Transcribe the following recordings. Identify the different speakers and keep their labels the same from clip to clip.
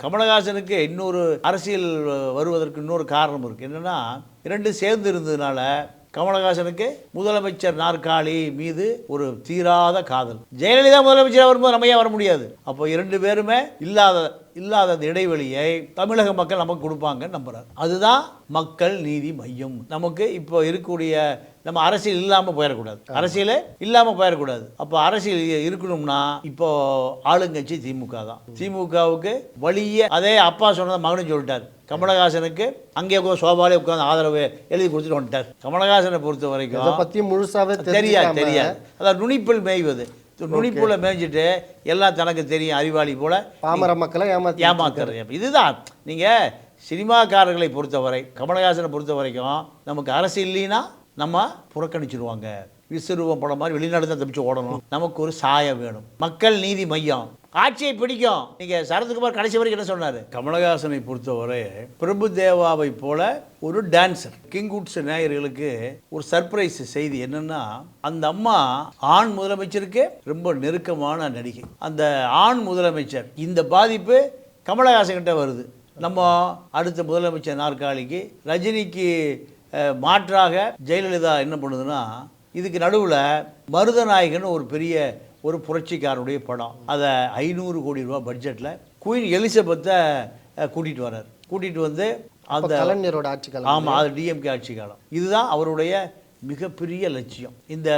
Speaker 1: கமலஹாசனுக்கு இன்னொரு அரசியல் வருவதற்கு இன்னொரு காரணம் இருக்குது. என்னென்னா, இரண்டும் சேர்ந்து இருந்ததுனால கமலஹாசனுக்கு முதலமைச்சர் நாற்காலி மீது ஒரு தீராத காதல். ஜெயலலிதா முதலமைச்சராக வரும்போது நம்ம ஏன் வர முடியாது? அப்போ இரண்டு பேருமே இல்லாத அந்த இடைவெளியை தமிழக மக்கள் நமக்கு கொடுப்பாங்கன்னு நம்புறாரு. அதுதான் மக்கள் நீதி மையம். நமக்கு இப்போ இருக்கக்கூடிய நம்ம அரசியல் இல்லாமல் போயிடக்கூடாது, அரசியலே இல்லாமல் போயிடக்கூடாது. அப்போ அரசியல் இருக்கணும்னா இப்போ ஆளுங்கட்சி திமுக தான். திமுகவுக்கு வழியே அதே அப்பா சொன்னதை மகனும் சொல்லிட்டார். கமலஹாசனுக்கு அங்கே சோபாலே உட்காந்து ஆதரவு எழுதி கொடுத்துட்டு வந்துட்டார். கமலஹாசனை பொறுத்த வரைக்கும்
Speaker 2: பற்றி முழுசாவே
Speaker 1: தெரியாது. அதான் நுனிப்பில் மேய்வது. நுனிப்புல மேய்ஞ்சிட்டு எல்லாம் தனக்கு தெரியும் அறிவாளி போல
Speaker 2: பாமர மக்களை
Speaker 1: ஏமாத்துறது. இதுதான் நீங்கள் சினிமாக்காரர்களை பொறுத்தவரை, கமலஹாசனை பொறுத்த வரைக்கும் நமக்கு அரசு இல்லைன்னா நம்ம புறக்கணிச்சிருவாங்க. விஸ்வரூபம் படம் மாதிரி வெளிநாடு தான் தப்பிச்சு ஓடணும். நமக்கு ஒரு சாயம் வேணும். மக்கள் நீதி மையம் ஆட்சியை பிடிக்கும். நீங்கள் சரத்குமார் கடைசி வரைக்கும் என்ன சொன்னார்? கமலஹாசனை பொறுத்தவரை பிரபு தேவாவை போல ஒரு டான்சர். கிங்குட்ஸ் நேயர்களுக்கு ஒரு சர்ப்ரைஸ் செய்தி என்னன்னா, அந்த அம்மா ஆண் முதலமைச்சருக்கு ரொம்ப நெருக்கமான நடிகை. அந்த ஆண் முதலமைச்சர் இந்த பாதிப்பு கமலஹாசன் கிட்ட வருது. நம்ம அடுத்த முதலமைச்சர் நாற்காலிக்கு ரஜினிக்கு மாற்றாக ஜெயலலிதா என்ன பண்ணுதுன்னா, இதுக்கு நடுவில் மருதநாயகன் ஒரு பெரிய ஒரு புரட்சிக்காரருடைய படம். அதை 500 கோடி ரூபா பட்ஜெட்டில் குயின் எலிசபெத்தை கூட்டிகிட்டு வர்றார். கூட்டிகிட்டு வந்து அந்த
Speaker 2: கலைஞரோட ஆட்சி காலம்.
Speaker 1: ஆமாம், அது டிஎம்கே ஆட்சி காலம். இதுதான் அவருடைய மிகப்பெரிய லட்சியம். இந்த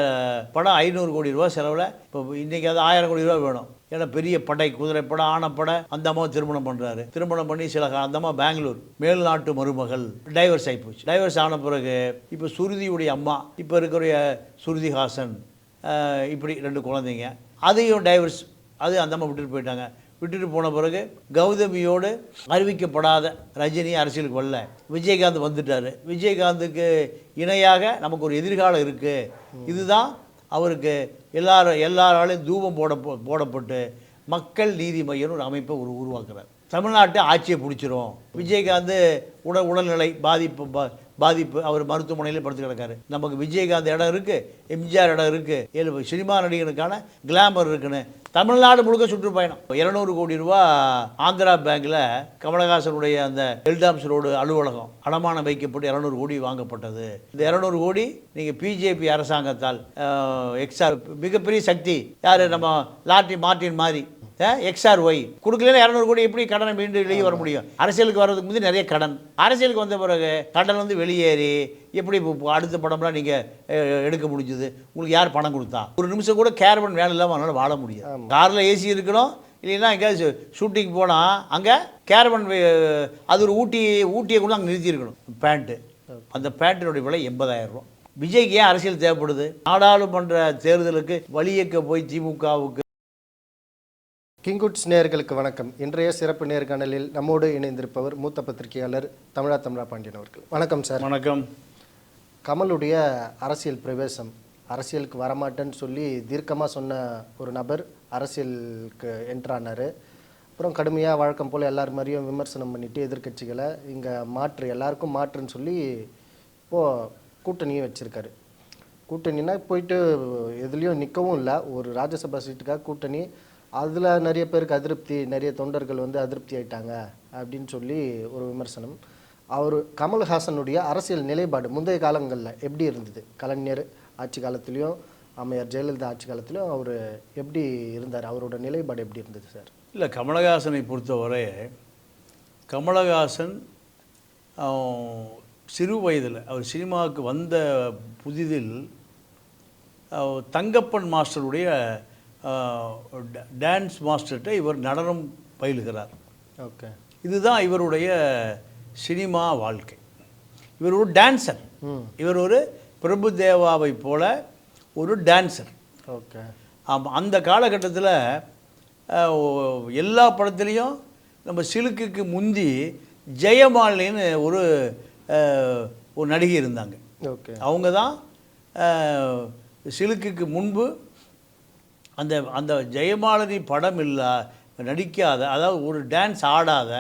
Speaker 1: படம் 500 கோடி ரூபா செலவில் இப்போ இன்றைக்கி அது 1000 கோடி ரூபா வேணும். ஏன்னா பெரிய படை, குதிரைப்படை, ஆனப்படை. அந்த அம்மாவை திருமணம் பண்ணுறாரு. திருமணம் பண்ணி சில அந்த அம்மா பெங்களூர் மேல்நாட்டு மருமகள் டைவர்ஸ் ஆகி போச்சு. டைவர்ஸ் ஆன பிறகு இப்போ சுருதியுடைய அம்மா, இப்போ இருக்கிற சுருதிஹாசன், இப்படி 2 குழந்தைங்க, அதையும் டைவர்ஸ், அது அந்த அம்மா விட்டுட்டு போயிட்டாங்க. விட்டுட்டு போன பிறகு கௌதமியோடு அறிவிக்கப்படாத ரஜினி அரசியலுக்கு வரல. விஜயகாந்த் வந்துட்டார். விஜயகாந்துக்கு இணையாக நமக்கு ஒரு எதிர்காலம் இருக்குது. இதுதான் அவருக்கு எல்லாராலையும் தூபம் போடப்பட்டு மக்கள் நீதி மையம்னு ஒரு அமைப்பை உருவாக்குறார். தமிழ்நாட்டை ஆட்சியை பிடிச்சிரும். விஜயகாந்த் உடல்நிலை பாதிப்பு, அவர் மருத்துவமனையில் படுத்து கிடக்காரு. நமக்கு விஜயகாந்த் இடம் இருக்குது, எம்ஜிஆர் இடம் இருக்குது, சினிமா நடிகனுக்கான கிளாமர் இருக்குன்னு தமிழ்நாடு முழுக்க சுற்றுப்பயணம். 200 கோடி ரூபா ஆந்திரா பேங்க்கில் கமலஹாசனுடைய அந்த எல்டாம்ஸ் ரோடு அலுவலகம் அடமானம் வைக்கப்பட்டு 200 கோடி வாங்கப்பட்டது. இந்த 200 கோடி நீங்கள் பிஜேபி அரசாங்கத்தால் எக்ஸ்ஆர் மிகப்பெரிய சக்தி யார், நம்ம மார்ட்டின் மாதிரி XRY கொடுக்கல. 200 கோடி எப்படி கடனை மீண்டு வெளியே வர முடியும்? அரசியலுக்கு வர்றதுக்கு முந்தைய நிறைய கடன், அரசியலுக்கு வந்த பிறகு கடன் வந்து வெளியேறி எப்படி அடுத்த படம்லாம் நீங்கள் எடுக்க முடிஞ்சுது? உங்களுக்கு யார் பணம் கொடுத்தா? ஒரு நிமிஷம் கூட கேரவன் வேலை இல்லாமல் அவனால் வாழ முடியாது. காரில் ஏசி இருக்கணும், இல்லைன்னா எங்கேயாவது ஷூட்டிங் போனால் அங்கே கேரவன், அது ஒரு ஊட்டியை கூட அங்கே நிறுத்தியிருக்கணும். பேண்ட்டு, அந்த பேண்ட்டினுடைய விலை 80,000 ரூபா. விஜய்க்கு ஏன் அரசியல் தேவைப்படுது? நாடாளுமன்ற தேர்தலுக்கு வழியேக்க போய் திமுகவுக்கு.
Speaker 2: கிங்குட்ஸ் நேயர்களுக்கு வணக்கம். இன்றைய சிறப்பு நேர்காணலில் நம்மோடு இணைந்திருப்பவர் மூத்த பத்திரிகையாளர் தமிழா பாண்டியன் அவர்கள். வணக்கம் சார்.
Speaker 1: வணக்கம்.
Speaker 2: கமலுடைய அரசியல் பிரவேசம், அரசியலுக்கு வரமாட்டேன்னு சொல்லி தீர்க்கமாக சொன்ன ஒரு நபர் அரசியலுக்கு என்ட்ரானார். அப்புறம் கடுமையாக வழக்கம் போல் எல்லார் மாதிரியும் விமர்சனம் பண்ணிவிட்டு எதிர்கட்சிகளை இங்கே எல்லாருக்கும் மாற்றுன்னு சொல்லி இப்போது கூட்டணியும் வச்சுருக்காரு. கூட்டணினா போயிட்டு எதுலேயும் நிற்கவும் இல்லை. ஒரு ராஜ்யசபா சீட்டுக்காக கூட்டணி, அதில் நிறைய பேருக்கு அதிருப்தி, நிறைய தொண்டர்கள் வந்து அதிருப்தி ஆயிட்டாங்க அப்படின்னு சொல்லி ஒரு விமர்சனம். அவர் கமல்ஹாசனுடைய அரசியல் நிலைப்பாடு முந்தைய காலங்களில் எப்படி இருந்தது? கலைஞர் ஆட்சி காலத்துலேயும் அம்மையார் ஜெயலலிதா ஆட்சி காலத்துலேயும் அவர் எப்படி இருந்தார்? அவரோட நிலைப்பாடு எப்படி இருந்தது சார்?
Speaker 1: இல்லை, கமலஹாசனை பொறுத்தவரை கமலஹாசன் சிறு வயதில் அவர் சினிமாவுக்கு வந்த புதிதில் தங்கப்பன் மாஸ்டருடைய டான்ஸ் மாஸ்டர்கிட்ட இவர் நடனம் பயிலுகிறார்.
Speaker 2: ஓகே,
Speaker 1: இதுதான் இவருடைய சினிமா வாழ்க்கை. இவர் ஒரு டான்சர். இவர் ஒரு பிரபு தேவாவை போல ஒரு டான்சர்.
Speaker 2: ஓகே.
Speaker 1: ஆமாம், அந்த காலகட்டத்தில் எல்லா படத்துலேயும் நம்ம சிலுக்குக்கு முந்தி ஜெயமாலினின்னு ஒரு நடிகை இருந்தாங்க.
Speaker 2: ஓகே.
Speaker 1: அவங்க தான் சிலுக்குக்கு முன்பு அந்த ஜெயமாலினி படம் நடிக்காத, அதாவது ஒரு டான்ஸ் ஆடாத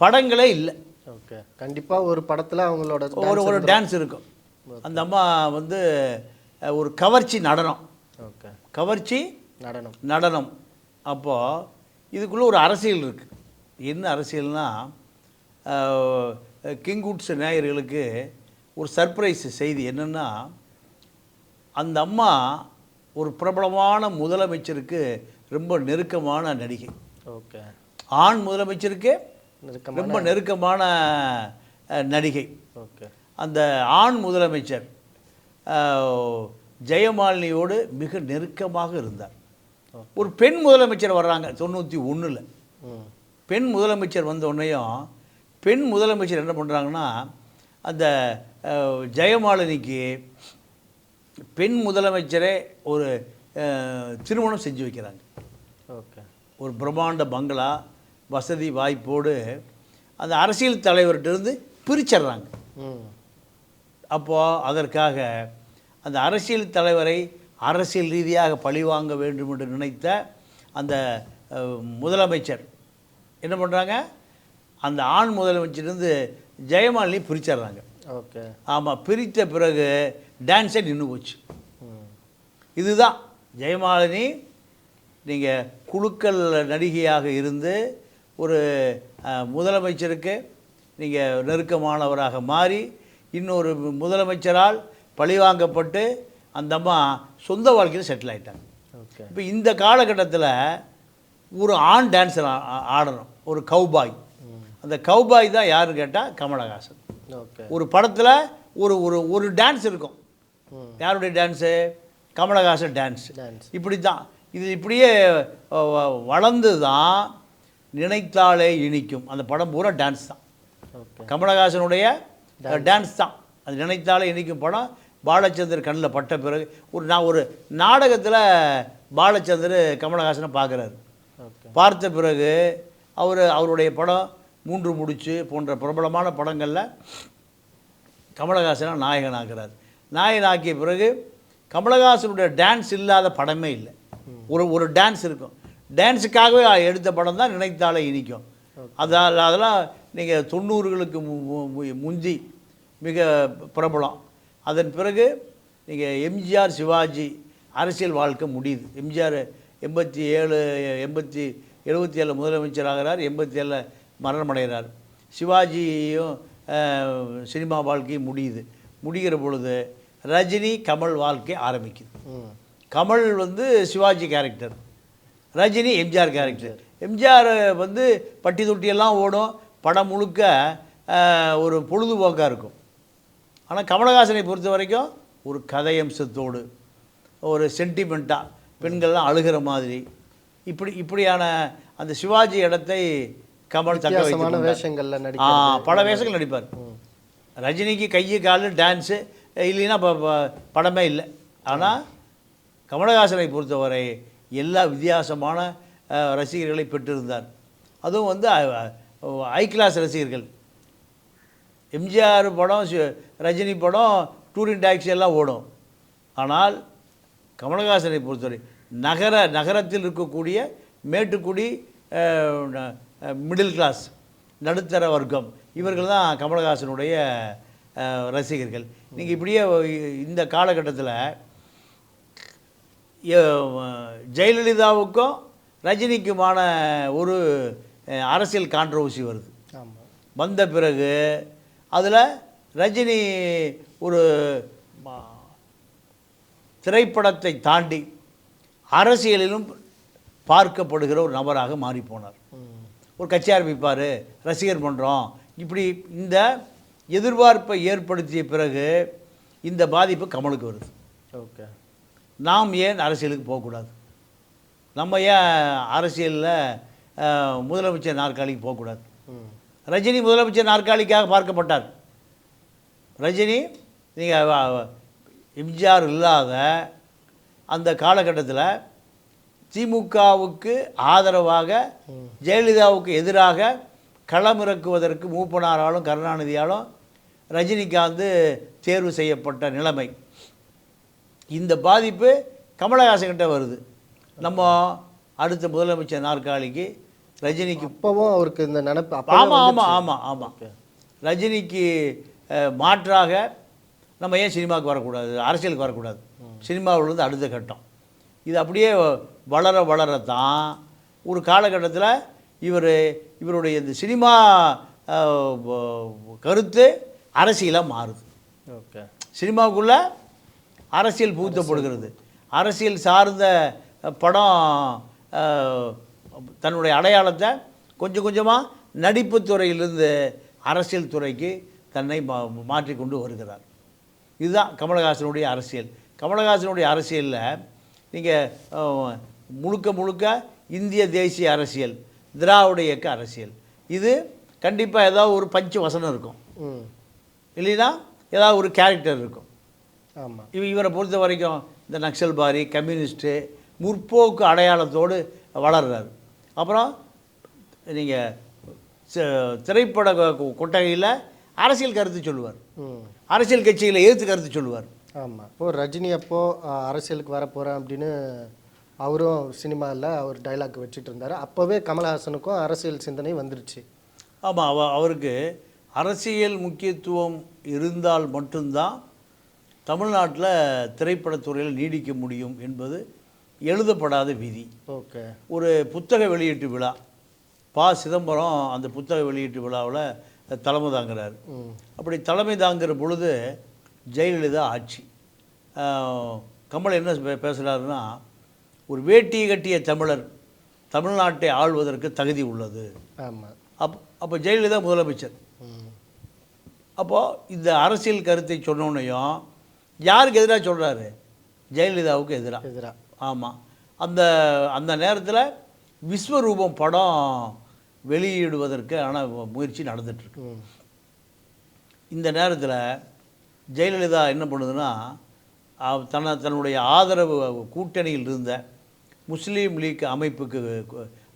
Speaker 1: படங்களே இல்லை.
Speaker 2: ஓகே. கண்டிப்பாக ஒரு படத்தில் அவங்களோட
Speaker 1: ஒரு டான்ஸ் இருக்கும். அந்த அம்மா வந்து ஒரு கவர்ச்சி நடனம்.
Speaker 2: ஓகே.
Speaker 1: கவர்ச்சி நடனம். அப்போது இதுக்குள்ளே ஒரு அரசியல் இருக்குது. என்ன அரசியல்னா கிங்குட்ஸ் நேயர்களுக்கு ஒரு சர்ப்ரைஸ் செய்தி என்னென்னா, அந்த அம்மா ஒரு பிரபலமான முதலமைச்சருக்கு ரொம்ப நெருக்கமான நடிகை.
Speaker 2: ஓகே.
Speaker 1: ஆண் முதலமைச்சருக்கு ரொம்ப நெருக்கமான நடிகை.
Speaker 2: ஓகே.
Speaker 1: அந்த ஆண் முதலமைச்சர் ஜெயமாலினியோடு மிக நெருக்கமாக இருந்தார். ஒரு பெண் முதலமைச்சர் வர்றாங்க 91. பெண் முதலமைச்சர் வந்த உடனேயும் பெண் முதலமைச்சர் என்ன பண்ணுறாங்கன்னா, அந்த ஜெயமாலினிக்கு பெண் முதலமைச்சரே ஒரு திருமணம் செஞ்சு வைக்கிறாங்க.
Speaker 2: ஓகே. ஒரு
Speaker 1: பிரம்மாண்ட பங்களா வசதி வாய்ப்போடு அந்த அரசியல் தலைவர்கிட்டருந்து பிரிச்சிடுறாங்க. அப்போது அதற்காக அந்த அரசியல் தலைவரை அரசியல் ரீதியாக பழிவாங்க வேண்டும் என்று நினைத்த அந்த முதலமைச்சர் என்ன பண்ணுறாங்க, அந்த ஆண் முதலமைச்சர்லேருந்து ஜெயமாலினி பிரிச்சிடுறாங்க.
Speaker 2: ஓகே.
Speaker 1: ஆமாம், பிரித்த பிறகு டான்ஸே நின்று போச்சு. இதுதான் ஜெயமாலினி நீங்கள் குழுக்கள் நடிகையாக இருந்து ஒரு முதலமைச்சருக்கு நீங்கள் நெருக்கமானவராக மாறி இன்னொரு முதலமைச்சரால் பழிவாங்கப்பட்டு அந்த அம்மா சொந்த வாழ்க்கையில் செட்டில் ஆகிட்டாங்க.
Speaker 2: ஓகே. இப்போ
Speaker 1: இந்த காலகட்டத்தில் ஒரு ஆண் டான்ஸர் ஆடணும், ஒரு கவுபாய். அந்த கவுபாய் தான் யாருன்னு கேட்டால் கமலஹாசன்.
Speaker 2: ஓகே.
Speaker 1: ஒரு படத்தில் ஒரு ஒரு ஒரு டான்ஸ் இருக்கும். யாருடைய டான்ஸு? கமலஹாசன் டான்ஸ். இப்படி தான் இது இப்படியே வளர்ந்து தான் நினைத்தாலே இனிக்கும் அந்த படம் பூரா டான்ஸ் தான். கமலஹாசனுடைய டான்ஸ் தான் அது. நினைத்தாலே இனிக்கும் படம் பாலச்சந்தர் கண்ணில் பட்ட பிறகு ஒரு நாடகத்தில் பாலச்சந்தர் கமலஹாசனை பார்க்குறாரு. பார்த்த பிறகு அவருடைய படம் 3 முடிச்சு போன்ற பிரபலமான படங்களில் கமலஹாசனை நாயகனாகிறார். நாயகனாக்கிய பிறகு கமலஹாசனுடைய டான்ஸ் இல்லாத படமே இல்லை. ஒரு டான்ஸ் இருக்கும். டான்ஸுக்காகவே எடுத்த படம் தான் நினைத்தாலே இனிக்கும். அதெல்லாம் நீங்கள் 90களுக்கு முந்தி மிக பிரபலம். அதன் பிறகு நீங்கள் எம்ஜிஆர் சிவாஜி அரசியல் வாழ்க்கை முடியுது. எம்ஜிஆர் 77 முதலமைச்சராகிறார், 87 மரணமடைகிறார். சிவாஜியும் சினிமா வாழ்க்கையும் முடிகிற பொழுது ரஜினி கமல் வாழ்க்கை ஆரம்பிக்குது. Kamal Sivaji character, Rajini MGR character. எம்ஜிஆர் பட்டி தொட்டியெல்லாம் ஓடும், படம் முழுக்க ஒரு பொழுதுபோக்காக இருக்கும். ஆனால் கமலஹாசனை பொறுத்த வரைக்கும் ஒரு கதையம்சத்தோடு ஒரு சென்டிமெண்ட்டாக பெண்கள்லாம் அழுகிற மாதிரி இப்படியான அந்த சிவாஜி இடத்தை கமல் தக்க
Speaker 2: வேஷங்களில்
Speaker 1: பல வேஷங்கள் நடிப்பார். ரஜினிக்கு கையை காலு டான்ஸு இல்லைன்னா படமே இல்லை. ஆனால் கமலஹாசனை பொறுத்தவரை எல்லா வித்தியாசமான ரசிகர்களை பெற்றிருந்தார். அதுவும் ஹை கிளாஸ் ரசிகர்கள். எம்ஜிஆர் படம் ரஜினி படம் டூரிங் டாக்ஸி எல்லாம் ஓடும். ஆனால் கமலஹாசனை பொறுத்தவரை நகரத்தில் இருக்கக்கூடிய மேட்டுக்குடி மிடில் கிளாஸ் நடுத்தர வர்க்கம் இவர்கள் தான் கமலஹாசனுடைய ரசிகர்கள். நீங்கள் இப்படியே இந்த காலகட்டத்தில் ஜெயலலிதாவுக்கும் ரஜினிக்குமான ஒரு அரசியல் கான்ட்ரவர்சி வருது. வந்த பிறகு அதில் ரஜினி ஒரு திரைப்படத்தை தாண்டி அரசியலிலும் பார்க்கப்படுகிற ஒரு நபராக மாறிப்போனார். ஒரு கட்சி ஆரம்பிப்பார், ரசிகர் மன்றம், இப்படி இந்த எதிர்பார்ப்பை ஏற்படுத்திய பிறகு இந்த பாதிப்பு கமலுக்கு வருது.
Speaker 2: ஓகே.
Speaker 1: நாம் ஏன் அரசியலுக்கு போகக்கூடாது? நம்ம ஏன் அரசியலில் முதலமைச்சர் நாற்காலிக்கு போகக்கூடாது? ரஜினி முதலமைச்சர் நாற்காலிக்காக பார்க்கப்பட்டார். ரஜினி நீங்கள் எம்ஜிஆர் இல்லாத அந்த காலகட்டத்தில் திமுகவுக்கு ஆதரவாக ஜெயலலிதாவுக்கு எதிராக களமிறக்குவதற்கு மூப்பனாராலும் கருணாநிதியாலும் ரஜினிகாந்த் தேர்வு செய்யப்பட்ட நிலைமை. இந்த பாதிப்பு கமலஹாசன்கிட்ட வருது. நம்ம அடுத்த முதலமைச்சர் நாற்காலிக்கு ரஜினிக்கு
Speaker 2: இப்போவும் அவருக்கு இந்த நினைப்பு.
Speaker 1: ஆமாம் ரஜினிக்கு மாற்றாக நம்ம ஏன் சினிமாவுக்கு வரக்கூடாது, அரசியலுக்கு வரக்கூடாது? சினிமாவிலிருந்து அடுத்த கட்டம் இது அப்படியே வளரத்தான் ஒரு காலகட்டத்தில் இவருடைய இந்த சினிமா கருத்து அரசியலாக மாறுது.
Speaker 2: ஓகே.
Speaker 1: சினிமாவுக்குள்ளே அரசியல் புகுத்தப்படுகிறது. அரசியல் சார்ந்த படம் தன்னுடைய அடையாளத்தை கொஞ்சம் கொஞ்சமாக நடிப்பு துறையிலிருந்து அரசியல் துறைக்கு தன்னை மாற்றிக்கொண்டு வருகிறார். இதுதான் கமலஹாசனுடைய அரசியல். கமலஹாசனுடைய அரசியலில் நீங்கள் முழுக்க முழுக்க இந்திய தேசிய அரசியல், திராவிட இயக்க அரசியல். இது கண்டிப்பாக ஏதாவது ஒரு பஞ்சு வசனம் இருக்கும், இல்லைன்னா ஏதாவது ஒரு கேரக்டர் இருக்கும்.
Speaker 2: ஆமாம்.
Speaker 1: இவரை பொறுத்த வரைக்கும் இந்த நக்சல்பாரி, கம்யூனிஸ்ட்டு, முற்போக்கு அடையாளத்தோடு வளர்கிறார். அப்புறம் நீங்கள் திரைப்பட கொட்டகையில் அரசியல் கருத்து சொல்லுவார், அரசியல் கட்சிகளை எதிர்த்து கருத்து சொல்லுவார்.
Speaker 2: ஆமாம். இப்போது ரஜினி அப்போது அரசியலுக்கு வர போகிறேன் அப்படின்னு அவரும் சினிமாவில் அவர் டைலாக் வச்சுட்டு இருந்தார். அப்போவே கமலஹாசனுக்கும் அரசியல் சிந்தனை வந்துருச்சு.
Speaker 1: ஆமாம், அவருக்கு அரசியல் முக்கியத்துவம் இருந்தால் மட்டும்தான் தமிழ்நாட்டில் திரைப்படத்துறையில் நீடிக்க முடியும் என்பது எழுதப்படாத விதி.
Speaker 2: ஓகே.
Speaker 1: ஒரு புத்தக வெளியீட்டு விழா, சிதம்பரம் அந்த புத்தக வெளியீட்டு விழாவில் தலைமை தாங்குறார். அப்படி தலைமை தாங்குகிற பொழுது ஜெயலலிதா ஆட்சி. கமல் என்ன பேசுகிறாருன்னா, ஒரு வேட்டியை கட்டிய தமிழர் தமிழ்நாட்டை ஆள்வதற்கு தகுதி உள்ளது.
Speaker 2: ஆமாம்.
Speaker 1: அப்போ ஜெயலலிதா முதலமைச்சர். அப்போது இந்த அரசியல் கருத்தை சொன்னோன்னையும் யாருக்கு எதிராக சொல்கிறாரு? ஜெயலலிதாவுக்கு எதிராக. ஆமாம். அந்த அந்த நேரத்தில் விஸ்வரூபம் படம் வெளியிடுவதற்கு முயற்சி நடந்துகிட்ருக்கு. இந்த நேரத்தில் ஜெயலலிதா என்ன பண்ணுதுன்னா, தன்னுடைய ஆதரவு கூட்டணியில் இருந்த முஸ்லீம் லீக் அமைப்புக்கு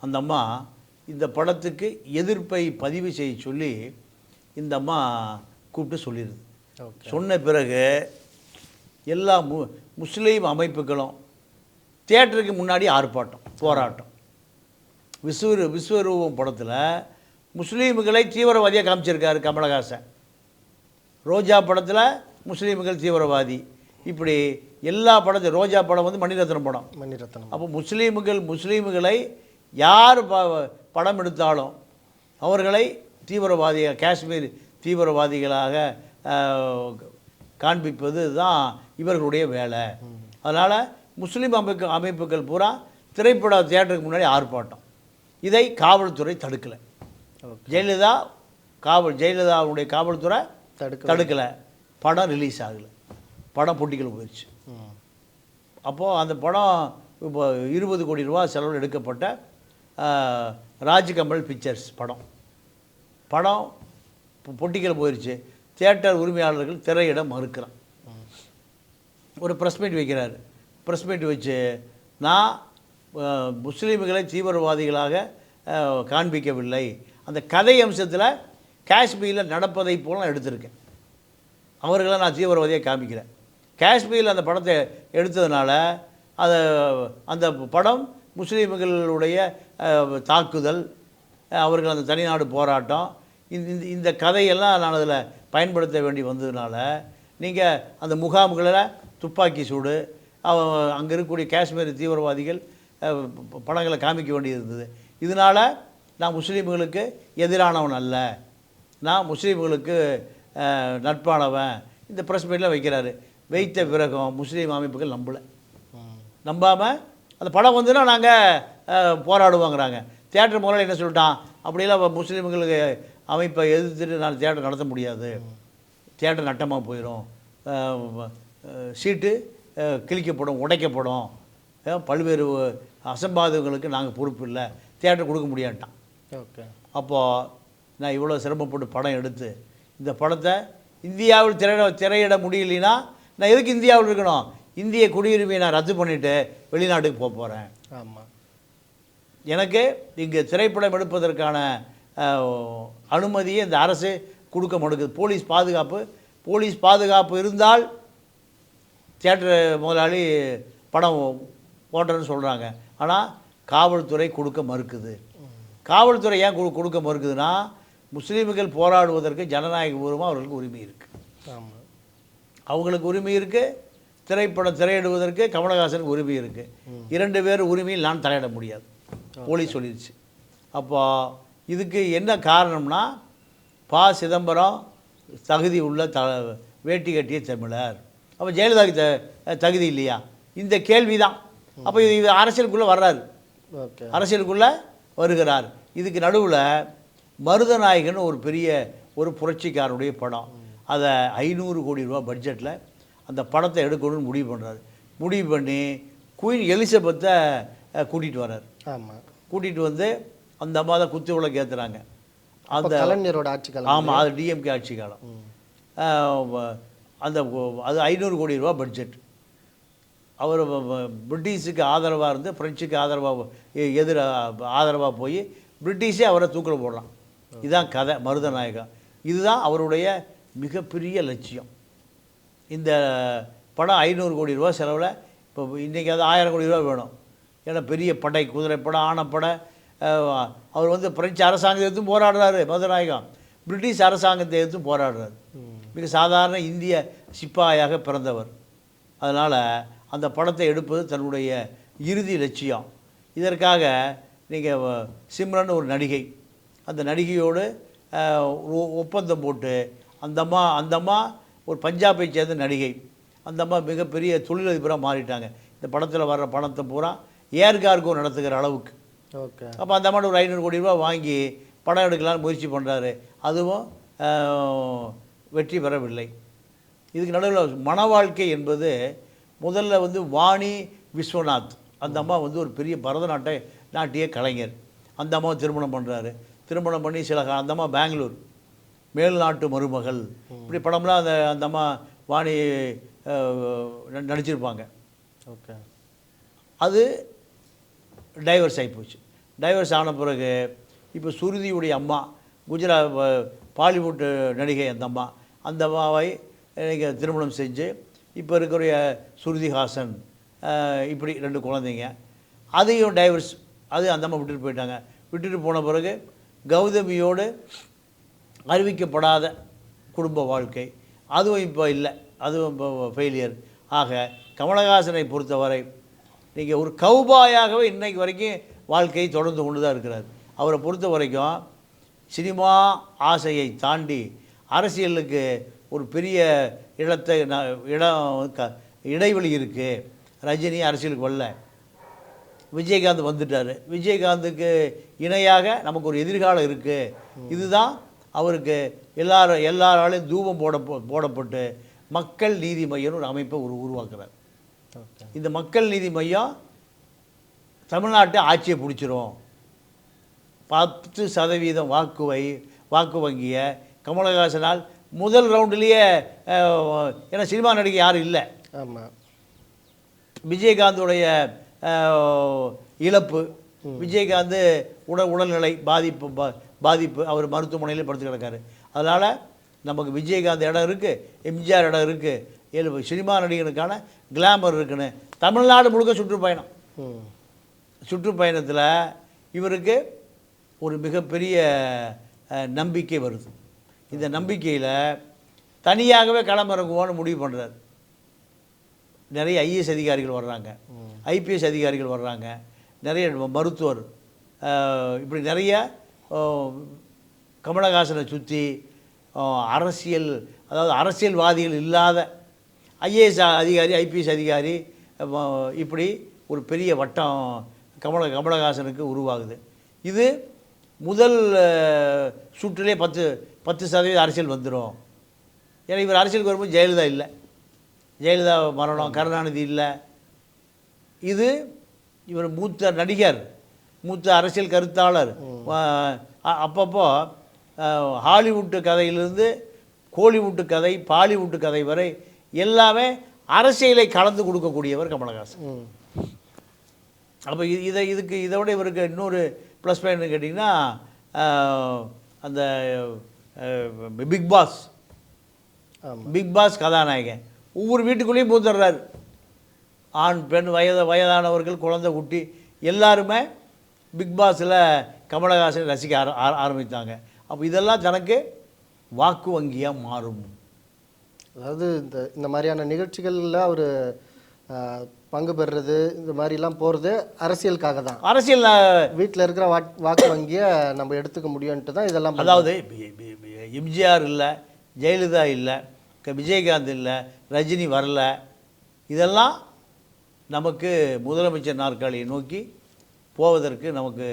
Speaker 1: அந்த அம்மா இந்த படத்துக்கு எதிர்ப்பை பதிவு செய்ய சொல்லி இந்த அம்மா கூப்பிட்டு சொல்லிடுது. சொன்ன பிறகு எல்லா முஸ்லீம் அமைப்புகளும் தியேட்டருக்கு முன்னாடி ஆர்ப்பாட்டம், போராட்டம். விஸ்வரூபம் படத்தில் முஸ்லீம்களை தீவிரவாதியாக காமிச்சிருக்காரு கமலஹாசன். ரோஜா படத்தில் முஸ்லீம்கள் தீவிரவாதி. இப்படி எல்லா படத்தையும், ரோஜா படம் வந்து மணிரத்னம் படம். அப்போ முஸ்லீம்களை யார் படம் எடுத்தாலும் அவர்களை தீவிரவாதியாக, காஷ்மீர் தீவிரவாதிகளாக காண்பிப்பது தான் இவர்களுடைய வேலை. அதனால் முஸ்லீம் அமைப்புகள் பூரா திரைப்பட தியேட்டருக்கு முன்னாடி ஆர்ப்பாட்டம். இதை காவல்துறை தடுக்கலை. ஜெயலலிதாவுடைய காவல்துறை தடுக்கலை. படம் ரிலீஸ் ஆகலை, படம் போட்டிகள் போயிடுச்சு. அப்போது அந்த படம் இப்போ 20 கோடி ரூபா செலவில் எடுக்கப்பட்ட ராஜ்கமல் பிக்சர்ஸ் படம் பொட்டிகள் போயிடுச்சு. தியேட்டர் உரிமையாளர்கள் திரையிட மறுக்கிறான். ஒரு ப்ரெஸ் மீட் வைக்கிறார். ப்ரெஸ் மீட் வச்சு, நான் முஸ்லீம்களை தீவிரவாதிகளாக காண்பிக்கவில்லை, அந்த கதை அம்சத்தில் காஷ்மீரில் நடப்பதை போல நான் எடுத்திருக்கேன், அவர்களை நான் தீவிரவாதியாக காமிக்கிறேன். காஷ்மீரில் அந்த படத்தை எடுத்ததுனால அந்த படம் முஸ்லீம்களுடைய தாக்குதல், அவர்கள் அந்த தனிநாடு போராட்டம், இந்த கதையெல்லாம் நான் அதில் பயன்படுத்த வேண்டி வந்ததுனால நீங்கள் அந்த முகாம்களில் துப்பாக்கி சூடு, அங்கே இருக்கக்கூடிய காஷ்மீர் தீவிரவாதிகள் படங்களை காமிக்க வேண்டியது இருந்தது. இதனால் நான் முஸ்லீம்களுக்கு எதிரானவன் அல்ல, நான் முஸ்லீம்களுக்கு நட்பானவன். இந்த ப்ரெஸ் மீட்டில் வைக்கிறாரு. வைத்த பிறகும் முஸ்லீம் அமைப்புகள் நம்பாமல் அந்த படம் வந்துன்னா நாங்கள் போராடுவோங்கிறாங்க. தியேட்டர் முதல்ல என்ன சொல்லிட்டான், அப்படியெல்லாம் முஸ்லீம்களுக்கு அமைப்பை எதிர்த்துட்டு நான் தியேட்டர் நடத்த முடியாது, தியேட்டர் நட்டமாக போயிடும், சீட்டு கிழிக்கப்படும், உடைக்கப்படும், பல்வேறு அசம்பாதங்களுக்கு நாங்கள் பொறுப்பு இல்லை, தியேட்டர் கொடுக்க முடியாட்டான்.
Speaker 2: ஓகே. அப்போது
Speaker 1: நான் இவ்வளோ சிரமப்பட்டு படம் எடுத்து இந்த படத்தை இந்தியாவில் திரையிட முடியலைன்னா நான் எதுக்கு இந்தியாவில் இருக்கணும்? இந்திய குடியுரிமையை நான் ரத்து பண்ணிவிட்டு வெளிநாட்டுக்கு போக போகிறேன்.
Speaker 2: ஆமாம்.
Speaker 1: எனக்கு இங்கே திரைப்படம் எடுப்பதற்கான அனுமதியை இந்த அரசு கொடுக்க மாட்டேங்குது. போலீஸ் பாதுகாப்பு இருந்தால் தியேட்டர் முதலாளி படம் ஓட்டுறன்னு சொல்கிறாங்க. ஆனால் காவல்துறை கொடுக்க மறுக்குது. காவல்துறை ஏன் கொடுக்க மறுக்குதுன்னா, முஸ்லீம்கள் போராடுவதற்கு ஜனநாயக பூர்வமாக அவர்களுக்கு உரிமை இருக்குது.
Speaker 2: ஆமாம்,
Speaker 1: அவங்களுக்கு உரிமை இருக்குது. திரையிடுவதற்கு கமலஹாசனுக்கு உரிமை இருக்குது. 2 பேர் உரிமையில் நான் தலையிட முடியாது, போலீஸ் சொல்லிடுச்சு. அப்போ இதுக்கு என்ன காரணம்னா சிதம்பரம் தகுதி உள்ள வேட்டி கட்டிய தமிழர். அப்போ ஜெயலலிதாவுக்கு தகுதி இல்லையா? இந்த கேள்வி தான். அப்போ இது அரசியலுக்குள்ளே வர்றாரு, அரசியலுக்குள்ளே வருகிறார். இதுக்கு நடுவில் மருதநாயகன் ஒரு பெரிய ஒரு புரட்சிக்காரனுடைய படம். அதை 500 கோடி ரூபா பட்ஜெட்டில் அந்த படத்தை எடுக்கணும்னு முடிவு பண்ணுறாரு. முடிவு பண்ணி குயின் எலிசபெத்தை கூட்டிகிட்டு வர்றார்.
Speaker 2: ஆமாம்,
Speaker 1: கூட்டிகிட்டு வந்து அந்த அம்மா தான் குத்து விளக்கு ஏற்றுறாங்க.
Speaker 2: அந்த கலைஞரோட ஆட்சி காலம்.
Speaker 1: ஆமாம், அது டிஎம்கே ஆட்சி காலம். அந்த அது 500 கோடி ரூபா பட்ஜெட். அவர் பிரிட்டிஷுக்கு ஆதரவாக இருந்து பிரெஞ்சுக்கு ஆதரவாக போய் பிரிட்டிஷே அவரை தூக்கில் போடலாம். இதுதான் கதை மருதநாயகம். இதுதான் அவருடைய மிகப்பெரிய லட்சியம். இந்த படம் 500 கோடி ரூபா செலவில் இப்போ இன்றைக்கி அது 1000 கோடி ரூபா வேணும். ஏன்னா பெரிய படை, குதிரைப்படை, ஆணைப்படை. அவர் வந்து பிரெஞ்சு அரசாங்கத்தை எடுத்தும் போராடுறாரு மருதநாயகம், பிரிட்டிஷ் அரசாங்கத்தை எடுத்தும் போராடுறாரு. மிக சாதாரண இந்திய சிப்பாயாக பிறந்தவர். அதனால் அந்த படத்தை எடுப்பது தன்னுடைய இறுதி லட்சியம். இதற்காக நீங்கள் சிம்ரன் ஒரு நடிகை, அந்த நடிகையோடு ஒப்பந்தம் போட்டு அந்த அம்மா ஒரு பஞ்சாபை சேர்ந்த நடிகை. அந்த அம்மா மிகப்பெரிய தொழிலதிபராக மாறிட்டாங்க. இந்த படத்தில் வர்ற பணத்தை பூரா ஏர்கார்கோ நடத்துகிற அளவுக்கு.
Speaker 2: ஓகே.
Speaker 1: அப்போ அந்த அம்மா ஒரு 500 கோடி ரூபா வாங்கி படம் எடுக்கலாம்னு முயற்சி பண்ணுறாரு. அதுவும் வெற்றி பெறவில்லை. இதுக்கு நடுவில் மன வாழ்க்கை என்பது முதல்ல வந்து வாணி விஸ்வநாத், அந்த அம்மா வந்து ஒரு பெரிய நாட்டிய கலைஞர். அந்த அம்மாவை திருமணம் பண்ணுறாரு. திருமணம் பண்ணி அந்த அம்மா பெங்களூர், மேல்நாட்டு மருமகள், இப்படி படம்லாம் அந்த அம்மா வாணி நடிச்சிருப்பாங்க.
Speaker 2: ஓகே.
Speaker 1: அது டைவர்ஸ் ஆகிப்போச்சு. டைவர்ஸ் ஆன பிறகு இப்போ சுருதியுடைய அம்மா பாலிவுட் நடிகை, அந்த அம்மாவை நீங்கள் திருமணம் செஞ்சு இப்போ இருக்கிற சுருதிஹாசன், இப்படி 2 குழந்தைங்க. அதையும் டைவர்ஸ், அது அந்த அம்மா விட்டுட்டு போயிட்டாங்க. விட்டுட்டு போன பிறகு கௌதமியோடு அறிவிக்கப்படாத குடும்ப வாழ்க்கை, அதுவும் இப்போ இல்லை, அதுவும் இப்போ ஃபெயிலியர். ஆக கமலஹாசனை பொறுத்தவரை நீங்கள் ஒரு கௌபாயாகவே இன்றைக்கு வரைக்கும் வாழ்க்கையை தொடர்ந்து கொண்டு தான் இருக்கிறார். அவரை பொறுத்த வரைக்கும் சினிமா ஆசையை தாண்டி அரசியலுக்கு ஒரு பெரிய இடைவெளி இருக்குது. ரஜினி அரசியலுக்கு வரல, விஜயகாந்த் வந்துட்டார். விஜயகாந்துக்கு இணையாக நமக்கு ஒரு எதிர்காலம் இருக்குது. இதுதான் அவருக்கு எல்லாராலையும் தூபம் போடப்பட்டு மக்கள் நீதி மையம்னு ஒரு அமைப்பை உருவாக்குறார். இந்த மக்கள் நீதி மையம் தமிழ்நாட்டை ஆட்சியை பிடிச்சிரும். 10% வாக்கு வங்கியை கமலஹாசனால் முதல் ரவுண்டிலேயே, ஏன்னா சினிமா நடிகை யாரும் இல்லை.
Speaker 2: ஆமாம்.
Speaker 1: விஜயகாந்துடைய இழப்பு, விஜயகாந்த் உடல்நிலை பாதிப்பு, அவர் மருத்துவமனையில் படுத்து கிடக்காரு. அதனால் நமக்கு விஜயகாந்த் இடம் இருக்குது, எம்ஜிஆர் இடம் இருக்குது, சினிமா நடிகனுக்கான கிளாமர் இருக்குன்னு தமிழ்நாடு முழுக்க சுற்றுப்பயணம். சுற்றுப்பயணத்தில் இவருக்கு ஒரு மிகப்பெரிய நம்பிக்கை வருது. இந்த நம்பிக்கையில் தனியாகவே களமிறங்குவோன்னு முடிவு பண்ணுறார். நிறைய ஐஏஎஸ் அதிகாரிகள் வர்றாங்க, ஐபிஎஸ் அதிகாரிகள் வர்றாங்க, நிறைய மருத்துவர், இப்படி நிறைய கமலஹாசனை சுற்றி அரசியல், அதாவது அரசியல்வாதிகள் இல்லாத ஐஏஎஸ் அதிகாரி, ஐபிஎஸ் அதிகாரி, இப்படி ஒரு பெரிய வட்டம் கமலஹாசனுக்கு உருவாகுது. இது முதல் சுற்றிலே 10% அரசியல் வந்துடும். ஏன்னா இவர் அரசியலுக்கு வரும்போது ஜெயலலிதா இல்லை, ஜெயலலிதா மரணம், கருணாநிதி இல்லை. இது இவர் மூத்த நடிகர், மூத்த அரசியல் கருத்தாளர். அப்பப்போ ஹாலிவுட்டு கதையிலிருந்து கோலிவுட்டு கதை, பாலிவுட்டு கதை வரை எல்லாமே அரசியலை கலந்து கொடுக்கக்கூடியவர் கமலஹாசன். அப்போ இதை விட இவருக்கு இன்னொரு ப்ளஸ் பாயிண்ட்னு கேட்டிங்கன்னா, அந்த பிக் பாஸ் கதாநாயகன் ஒவ்வொரு வீட்டுக்குள்ளேயும் பூந்துடுறாரு. ஆண் பெண், வயதானவர்கள், குழந்தை குட்டி எல்லாருமே பிக் பாஸில் கமலஹாசனை ரசிக்க ஆரம்பித்தாங்க. அப்போ இதெல்லாம் தனக்கு வாக்கு வங்கியாக மாறும்.
Speaker 2: அதாவது இந்த மாதிரியான நிகழ்ச்சிகளில் அவர் பங்கு பெறுறது இந்த மாதிரிலாம் போகிறது அரசியலுக்காக தான்.
Speaker 1: அரசியல்
Speaker 2: வீட்டில் இருக்கிற வாக்கு வங்கியை நம்ம எடுத்துக்க முடியும்ன்ட்டு தான் இதெல்லாம்.
Speaker 1: அதாவது எம்ஜிஆர் இல்லை, ஜெயலலிதா இல்லை, விஜயகாந்த் இல்லை, ரஜினி வரல, இதெல்லாம் நமக்கு முதலமைச்சர் நாற்காலியை நோக்கி போவதற்கு நமக்கு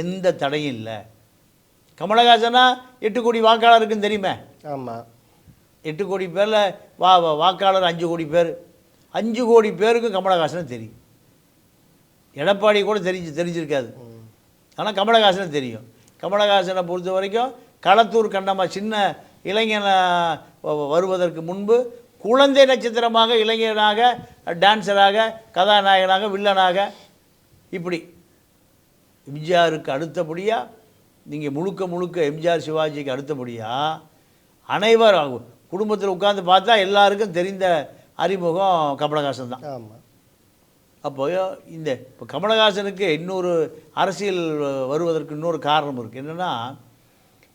Speaker 1: எந்த தடையும் இல்லை. கமலஹாசனா 8 கோடி வாக்காளர் இருக்குன்னு தெரியுமே.
Speaker 2: ஆமாம்,
Speaker 1: 8 கோடி பேரில் வாக்காளர் 5 கோடி பேர். 5 கோடி பேருக்கும் கமலஹாசனை தெரியும். எடப்பாடி கூட தெரிஞ்சிருக்காது, ஆனால் கமலஹாசனை தெரியும். கமலஹாசனை பொறுத்த வரைக்கும் களத்தூர் கண்டமா சின்ன இளைஞனை வருவதற்கு முன்பு குழந்தை நட்சத்திரமாக, இளைஞனாக, டான்ஸராக, கதாநாயகனாக, வில்லனாக, இப்படி எம்ஜிஆருக்கு அடுத்தபடியாக நீங்கள் முழுக்க எம்ஜிஆர் சிவாஜிக்கு அடுத்தபடியாக அனைவர் குடும்பத்தில் உட்கார்ந்து பார்த்தா எல்லாருக்கும் தெரிந்த அறிமுகம் கமலஹாசன் தான்.
Speaker 2: ஆமாம்.
Speaker 1: அப்போ இப்போ கமலஹாசனுக்கு இன்னொரு அரசியல் வருவதற்கு இன்னொரு காரணம் இருக்குது. என்னென்னா,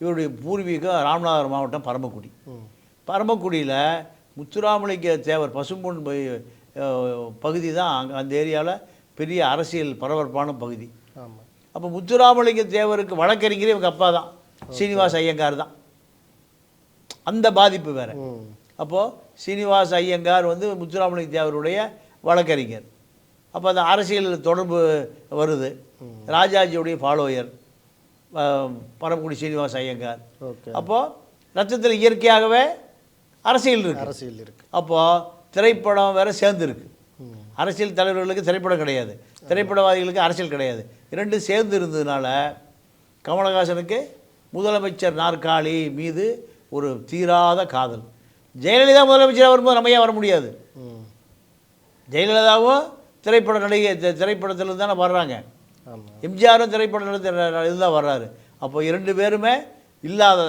Speaker 1: இவருடைய பூர்வீகம் ராமநாதபுரம் மாவட்டம் பரமக்குடி. பரமக்குடியில் முத்துராமலிங்க தேவர் பசும்பொன் பகுதி தான் அந்த ஏரியாவில் பெரிய அரசியல் பரபரப்பான பகுதி.
Speaker 2: ஆமாம்.
Speaker 1: அப்போ முத்துராமலிங்க தேவருக்கு வழக்கறிஞரே இவங்க அப்பா தான், சீனிவாச ஐயங்கார் தான். அந்த பாதிப்பு வேறு. அப்போது சீனிவாச ஐயங்கார் வந்து முத்துராமலிங்க தேவருடைய வழக்கறிஞர். அப்போ அந்த அரசியல் தொடர்பு வருது. ராஜாஜியுடைய ஃபாலோயர் பரமக்குடி சீனிவாச ஐயங்கார். அப்போது ரத்தத்தில் இயற்கையாகவே அரசியல் இருக்குது. அப்போது திரைப்படம் வேறு சேர்ந்துருக்கு. அரசியல் தலைவர்களுக்கு திரைப்படம் கிடையாது, திரைப்படவாதிகளுக்கு அரசியல் கிடையாது. இரண்டும் சேர்ந்து இருந்ததுனால கமலஹாசனுக்கு முதலமைச்சர் நாற்காலி மீது ஒரு தீராத காதல். ஜெயலலிதா முதலமைச்சராக வரும்போது நம்ம ஏன் வர முடியாது? ஜெயலலிதாவும் திரைப்பட நடிகை, திரைப்படத்தில் தானே வர்றாங்க. எம்ஜிஆரும் திரைப்பட இதுதான் வர்றாரு. அப்போ 2 பேருமே இல்லாத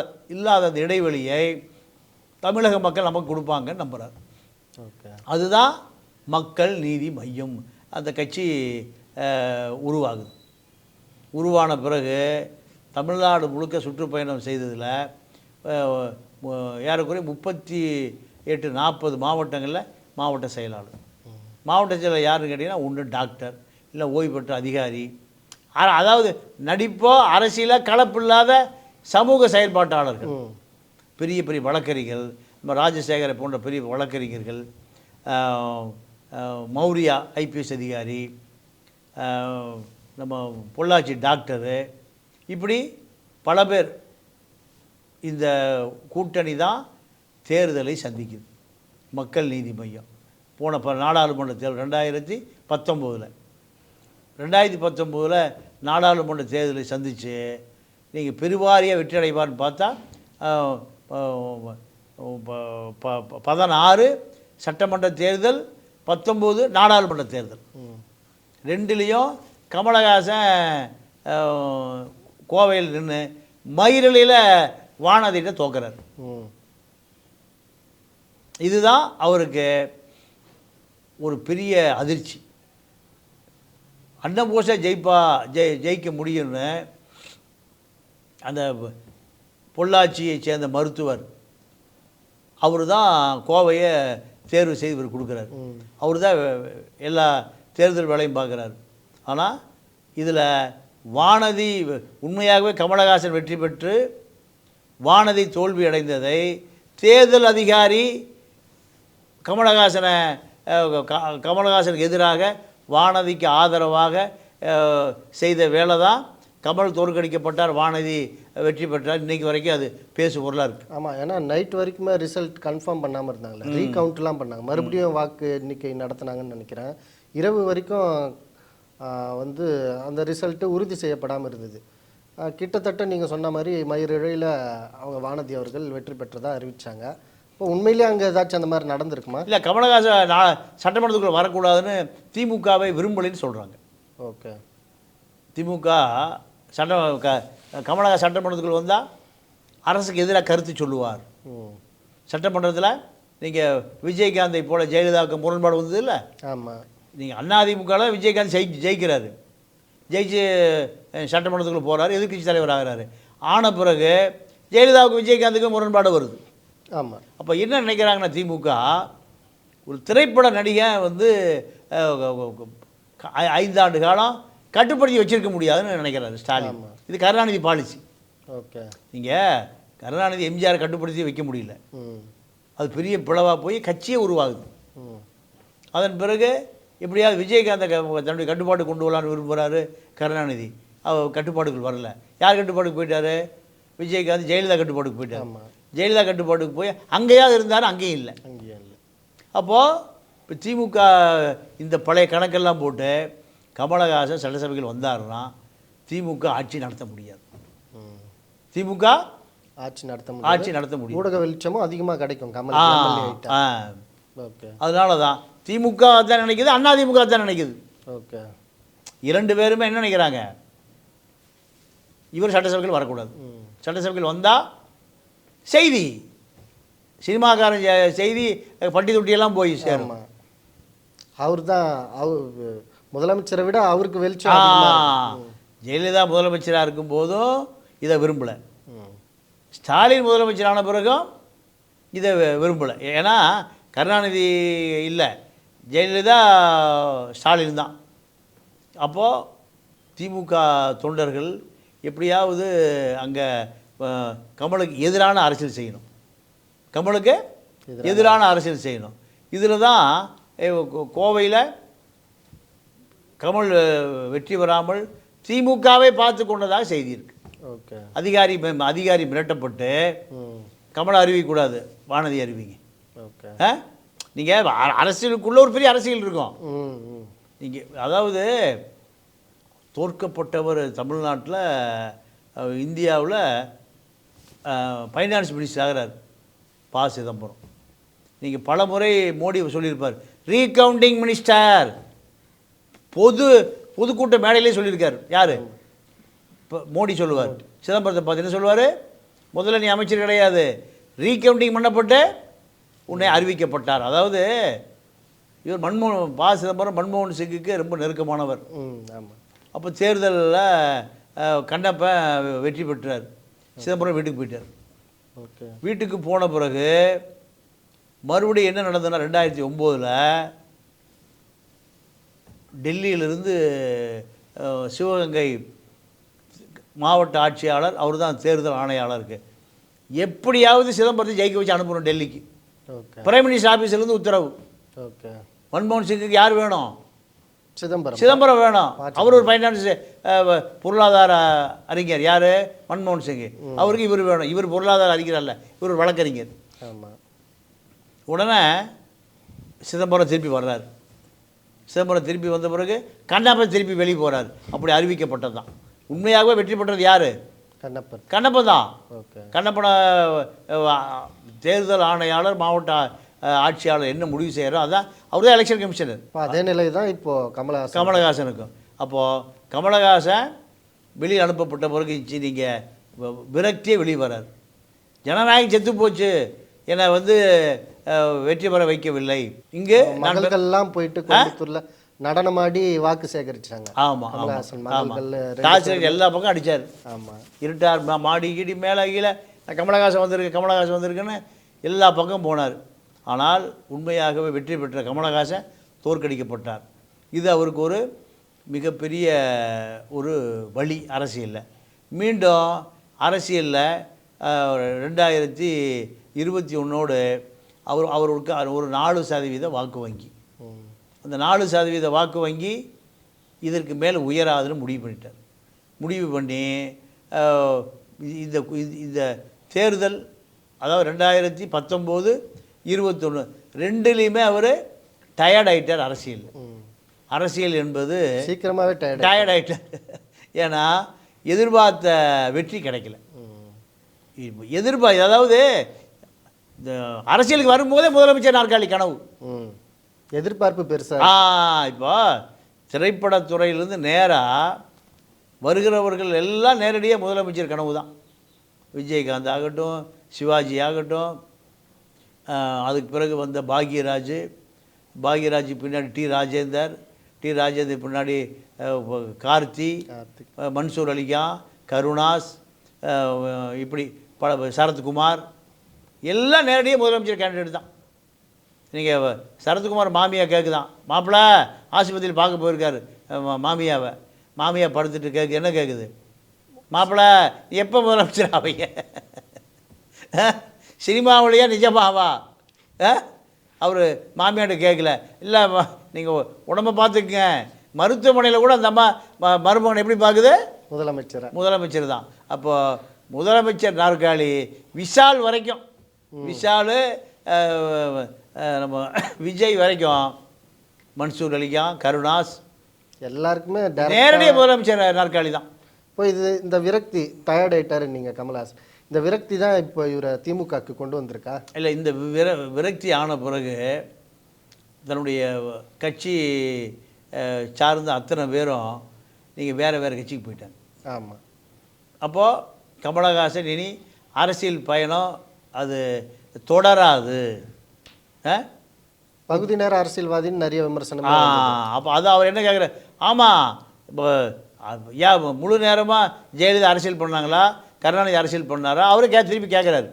Speaker 1: அந்த இடைவெளியை தமிழக மக்கள் நமக்கு கொடுப்பாங்கன்னு நம்புகிறார். அதுதான் மக்கள் நீதி மையம். அந்த கட்சி உருவாகுது. உருவான பிறகு தமிழ்நாடு முழுக்க சுற்றுப்பயணம் செய்ததில் ஏறக்குறைய 38-40 மாவட்டங்களில் மாவட்ட செயலாளர். மாவட்ட செயலாளர் யாருன்னு கேட்டிங்கன்னா, ஒன்று டாக்டர், இல்லை ஓய்வு பெற்ற அதிகாரி, அதாவது நடிப்போ அரசியல கலப்பில்லாத சமூக செயல்பாட்டாளர்கள், பெரிய பெரிய வழக்கறிஞர்கள், நம்ம ராஜசேகரை போன்ற பெரிய வழக்கறிஞர்கள், மௌரியா ஐபிஎஸ் அதிகாரி, நம்ம பொள்ளாச்சி டாக்டரு, இப்படி பல பேர் இந்த கூட்டணி தான் தேர்தலை சந்திக்குது. மக்கள் நீதி மையம் போன நாடாளுமன்ற தேர்தல் 2019 நாடாளுமன்ற தேர்தலை சந்தித்து நீங்கள் பெருவாரியாக வெற்றி அடைவார்னு பார்த்தா 16 சட்டமன்ற தேர்தல், 19 நாடாளுமன்ற தேர்தல். 2லேயும் கமலஹாசன் கோவையில் நின்று மயிரிழையில் வானதிட்ட தோக்குறார். இதுதான் அவருக்கு ஒரு பெரிய அதிர்ச்சி. அண்ணன் போஸை ஜெயிக்க முடியும்னு அந்த பொள்ளாச்சியை சேர்ந்த மருத்துவர் அவர் தான் கோவையை தேர்வு செய்து இவர் கொடுக்குறாரு. அவர் தான் எல்லா தேர்தல் வேலையும் பார்க்குறாரு. ஆனால் இதில் வானதி உண்மையாகவே கமலஹாசன் வெற்றி பெற்று வானதி தோல்வி அடைந்ததை தேர்தல் அதிகாரி கமலஹாசனுக்கு எதிராக வானதிக்கு ஆதரவாக செய்த வேலை தான். கமல் தோற்கடிக்கப்பட்டார், வானதி வெற்றி பெற்றார். இன்றைக்கி வரைக்கும் அது பேசு பொருளாக இருக்குது.
Speaker 2: ஆமாம், ஏன்னா நைட் வரைக்குமே ரிசல்ட் கன்ஃபார்ம் பண்ணாமல் இருந்தாங்களே, ரீகவுண்ட்லாம் பண்ணாங்க, மறுபடியும் வாக்கு எண்ணிக்கை நடத்தினாங்கன்னு நினைக்கிறேன். இரவு வரைக்கும் வந்து அந்த ரிசல்ட்டு உறுதி செய்யப்படாமல் இருந்தது. கிட்டத்தட்ட நீங்கள் சொன்ன மாதிரி மயிரிழையில் அவங்க வானதி அவர்கள் வெற்றி பெற்றதாக அறிவித்தாங்க. இப்போ உண்மையிலேயே அங்கே ஏதாச்சும் அந்த மாதிரி நடந்திருக்குமா?
Speaker 1: இல்லை, கமலஹாசன் சட்டமன்றத்துக்குள்ளே வரக்கூடாதுன்னு திமுகவை விரும்பலைன்னு சொல்கிறாங்க.
Speaker 2: ஓகே,
Speaker 1: திமுக கமலஹாசன் சட்டமன்றத்துக்குள்ள வந்தால் அரசுக்கு எதிராக கருத்து சொல்லுவார். சட்டமன்றத்தில் நீங்கள் விஜயகாந்தை போல ஜெயலலிதாவுக்கு முரண்பாடு வந்தது இல்லை?
Speaker 2: ஆமாம்.
Speaker 1: நீங்கள் அதிமுகவில் விஜயகாந்த் ஜெயிக்கிறாரு, ஜெயிச்சு சட்டமன்றத்துக்குள்ளே போகிறாரு, எதிர்க்கட்சி தலைவர் ஆகிறாரு. ஆன பிறகு ஜெயலலிதாவுக்கு விஜயகாந்துக்கு முரண்பாடு வருது.
Speaker 2: ஆமாம்.
Speaker 1: அப்போ என்ன நினைக்கிறாங்கன்னா, திமுக ஒரு திரைப்பட நடிகை வந்து 5 ஆண்டு காலம் கட்டுப்படுத்தி வச்சிருக்க முடியாதுன்னு நினைக்கிறாரு ஸ்டாலின். இது கருணாநிதி பாலிசி.
Speaker 2: ஓகே,
Speaker 1: நீங்கள் கருணாநிதி எம்ஜிஆர் கட்டுப்படுத்தி வைக்க முடியல, அது பெரிய பிளவாக போய் கட்சியே உருவாகுது. அதன் பிறகு எப்படியாவது விஜயகாந்தை தன்னுடைய கட்டுப்பாடு கொண்டு வரலான்னு விரும்புகிறாரு கருணாநிதி. அவர் கட்டுப்பாடுகள் வரல. யார் கட்டுப்பாடுக்கு போயிட்டாரு? விஜயகாந்த் ஜெயலலிதா கட்டுப்பாடுக்கு போயிட்டார். ஜெயலலிதா கட்டுப்பாட்டுக்கு போய் அங்கேயாவது இருந்தார், அங்கேயும் இல்லை. அப்போது இப்போ திமுக இந்த பழைய கணக்கெல்லாம் போட்டு கமலஹாசன் சட்டசபைகள் வந்தாருன்னா திமுக ஆட்சி நடத்த முடியாது. திமுக
Speaker 2: ஆட்சி நடத்த முடியும். ஊடக வெளிச்சமும் அதிகமாக கிடைக்கும் கமல்.
Speaker 1: ஓகே, அதனால தான் திமுக தான் நினைக்குது, அண்ணா திமுக தான் நினைக்குது.
Speaker 2: ஓகே,
Speaker 1: 2 பேருமே என்ன நினைக்கிறாங்க? இவர் சட்டசபைகள் வரக்கூடாது. சட்டசபைகள் வந்தால் செய்தி, சினிமாக்காரன் செய்தி பட்டி தொட்டியெல்லாம் போய் சேரும்.
Speaker 2: அவர் தான் முதலமைச்சரை விட அவருக்கு வெளிச்சம்.
Speaker 1: ஜெயலலிதா முதலமைச்சராக இருக்கும் போதும் இதை விரும்பலை, ஸ்டாலின் முதலமைச்சரான பிறகும் இதை விரும்பலை. ஏன்னா கருணாநிதி இல்லை, ஜெயலலிதா ஸ்டாலின் தான். அப்போது திமுக தொண்டர்கள் எப்படியாவது அங்கே கமலுக்கு எதிரான அரசியல் செய்யணும், கமலுக்கு எதிரான அரசியல் செய்யணும். இதில் தான் கோவையில் கமல் வெற்றி பெறாமல் திமுகவை பார்த்து கொண்டதாக செய்தி இருக்கு.
Speaker 2: ஓகே,
Speaker 1: அதிகாரி மிரட்டப்பட்டு கமலை அறிவிக்கக்கூடாது, வானதி அறிவிங்க.
Speaker 2: ஓகே,
Speaker 1: நீங்கள் அரசியலுக்குள்ள ஒரு பெரிய அரசியல் இருக்கும். நீங்கள் அதாவது தோற்கப்பட்டவர் தமிழ்நாட்டில் இந்தியாவில் ஃபைனான்ஸ் மினிஸ்டர் ஆகிறார் ப. சிதம்பரம். நீங்கள் பல முறை மோடி சொல்லியிருப்பார், ரீகவுண்டிங் மினிஸ்டர். பொதுக்கூட்ட மேடையிலே சொல்லியிருக்கார். யார்? இப்போ மோடி சொல்லுவார். சிதம்பரத்தை பார்த்து என்ன சொல்லுவார்? முதல்ல நீ அமைச்சர் கிடையாது, ரீகவுண்டிங் பண்ணப்பட்டு உன்னை அறிவிக்கப்பட்டார். அதாவது இவர் ப. சிதம்பரம் மன்மோகன் சிங்குக்கு ரொம்ப நெருக்கமானவர். அப்போ தேர்தலில் கண்ணப்பன் வெற்றி பெற்றார், சிதம்பரம் வீட்டுக்கு போயிட்டார். வீட்டுக்கு போன பிறகு மறுபடியும் என்ன நடந்ததுன்னா 2009 டெல்லியிலிருந்து சிவகங்கை மாவட்ட ஆட்சியாளர், அவர் தான் தேர்தல் ஆணையாளருக்கு, எப்படியாவது சிதம்பரத்தை ஜெயிக்க வச்சு அனுப்பணும் டெல்லிக்கு. பிரைம் மினிஸ்டர் ஆஃபீஸ்லேருந்து உத்தரவு. மன்மோகன் சிங்குக்கு யார் வேணும்? சிதம்பரம் வேணும். அவர் ஒரு ஃபைனான்ஸ் பொருளாதார அறிஞர். யார்? மன்மோகன் சிங். அவருக்கு இவர் வேணும். இவர் பொருளாதார அறிஞர் அல்ல, இவர் ஒரு வழக்கறிஞர். உடனே சிதம்பரம் திருப்பி வர்றார். சிதம்பரம் திருப்பி வந்த பிறகு கண்ணப்பன் திருப்பி வெளியே போகிறார். அப்படி அறிவிக்கப்பட்டது தான். உண்மையாகவே வெற்றி பெற்றது யார்? கண்ணப்பன் தான். கண்ணப்பனை தேர்தல் ஆணையாளர், மாவட்ட ஆட்சியாளர் என்ன முடிவு செய்கிறாரோ அதான் அவர் தான் எலெக்ஷன் கமிஷனர்.
Speaker 2: அதே நிலை தான் இப்போது
Speaker 1: கமலஹாசனுக்கும். அப்போது கமலஹாசன் வெளியே அனுப்பப்பட்ட பிறகு நீங்கள் விரக்தியே வெளியே வரார். ஜனநாயகம் செத்து போச்சு, என்னை வெற்றி பெற வைக்கவில்லை. இங்கே
Speaker 2: மக்கள்லாம் போயிட்டு கோயம்புத்தூர்ல நடனமாடி வாக்கு சேகரிச்சாங்க.
Speaker 1: ஆமாம், காசு எல்லா பக்கம் அடித்தார். ஆமாம், இருட்டார், மாடி கீடி மேலே கீழே கமலஹாசன் வந்திருக்குன்னு எல்லா பக்கம் போனார். ஆனால் உண்மையாகவே வெற்றி பெற்ற கமலஹாசன் தோற்கடிக்கப்பட்டார். இது அவருக்கு ஒரு மிகப்பெரிய ஒரு வழி அரசியலில். மீண்டும் அரசியலில் 2021 அவருக்கு ஒரு 4% வாக்கு வங்கி. அந்த 4% வாக்கு வங்கி இதற்கு மேலே உயராதுன்னு முடிவு பண்ணி இந்த தேர்தல், அதாவது 2019, 21 ரெண்டுலேயுமே அவர் டயர்ட் ஆகிட்டார். அரசியல் என்பது
Speaker 2: சீக்கிரமாகவே
Speaker 1: டயர்ட் ஆகிட்டார். ஏன்னா எதிர்பார்த்த வெற்றி கிடைக்கல. அதாவது இந்த அரசியலுக்கு வரும்போதே முதலமைச்சர் நாற்காலி கனவு,
Speaker 2: எதிர்பார்ப்பு பெருசாக.
Speaker 1: இப்போ திரைப்படத்துறையிலேருந்து நேராக வருகிறவர்கள் எல்லாம் நேரடியாக முதலமைச்சர் கனவு தான். விஜயகாந்த் ஆகட்டும், சிவாஜி ஆகட்டும், அதுக்கு பிறகு வந்த பாக்யராஜ் பின்னாடி டி ராஜேந்தர் பின்னாடி கார்த்தி, மன்சூர் அலிகான், கருணாஸ், இப்படி சரத்குமார் எல்லாம் நேரடியாக முதலமைச்சர் கேண்டிடேட் தான். நீங்கள் சரத்குமார் மாமியா கேட்குதான், மாப்பிள்ளை ஆஸ்பத்திரியில் பார்க்க போயிருக்காரு மாமியாவை. மாமியா படுத்துட்டு கேட்கு, என்ன கேட்குது, மாப்பிள்ளை எப்போ முதலமைச்சர் ஆவீங்க? சினிமாவிலையா நிஜமாவா? அவர் மாமியாட்ட கேட்கல. இல்லை நீங்கள் உடம்பை பார்த்துக்குங்க. மருத்துவமனையில் கூட அந்த அம்மா மருமகன் எப்படி பார்க்குது? முதலமைச்சர் தான். அப்போ முதலமைச்சர் நாற்காலி விஷால் வரைக்கும், விஷால் நம்ம விஜய் வரைக்கும், மன்சூர் அலிகான், கருணாஸ் எல்லாருக்குமே நேரடியாக முதலமைச்சர் நாற்காலி தான்.
Speaker 2: இப்போ இந்த விரக்தி டயர்ட் ஆகிட்டாரு நீங்கள் கமல்ஹாசன், இந்த விரக்தி தான் இப்போ இவரை திமுகவுக்கு கொண்டு வந்திருக்கா?
Speaker 1: இல்லை, இந்த விரக்தி ஆன பிறகு தன்னுடைய கட்சி சார்ந்த அத்தனை பேரும் நீங்கள் வேறு கட்சிக்கு போயிட்டாங்க.
Speaker 2: ஆமாம்.
Speaker 1: அப்போது கமலஹாசன் இனி அரசியல் பயணம் அது தொடராது.
Speaker 2: பகுதி நேர அரசியல்வாதின்னு நிறைய விமர்சனம்.
Speaker 1: அப்போ அது அவர் என்ன கேட்குற, ஆமாம் இப்போ ஏன் முழு நேரமாக ஜெயலலிதா அரசியல் பண்ணாங்களா, கருணாநிதி அரசியல் பண்ணாரா, அவரு திருப்பி கேட்குறாரு.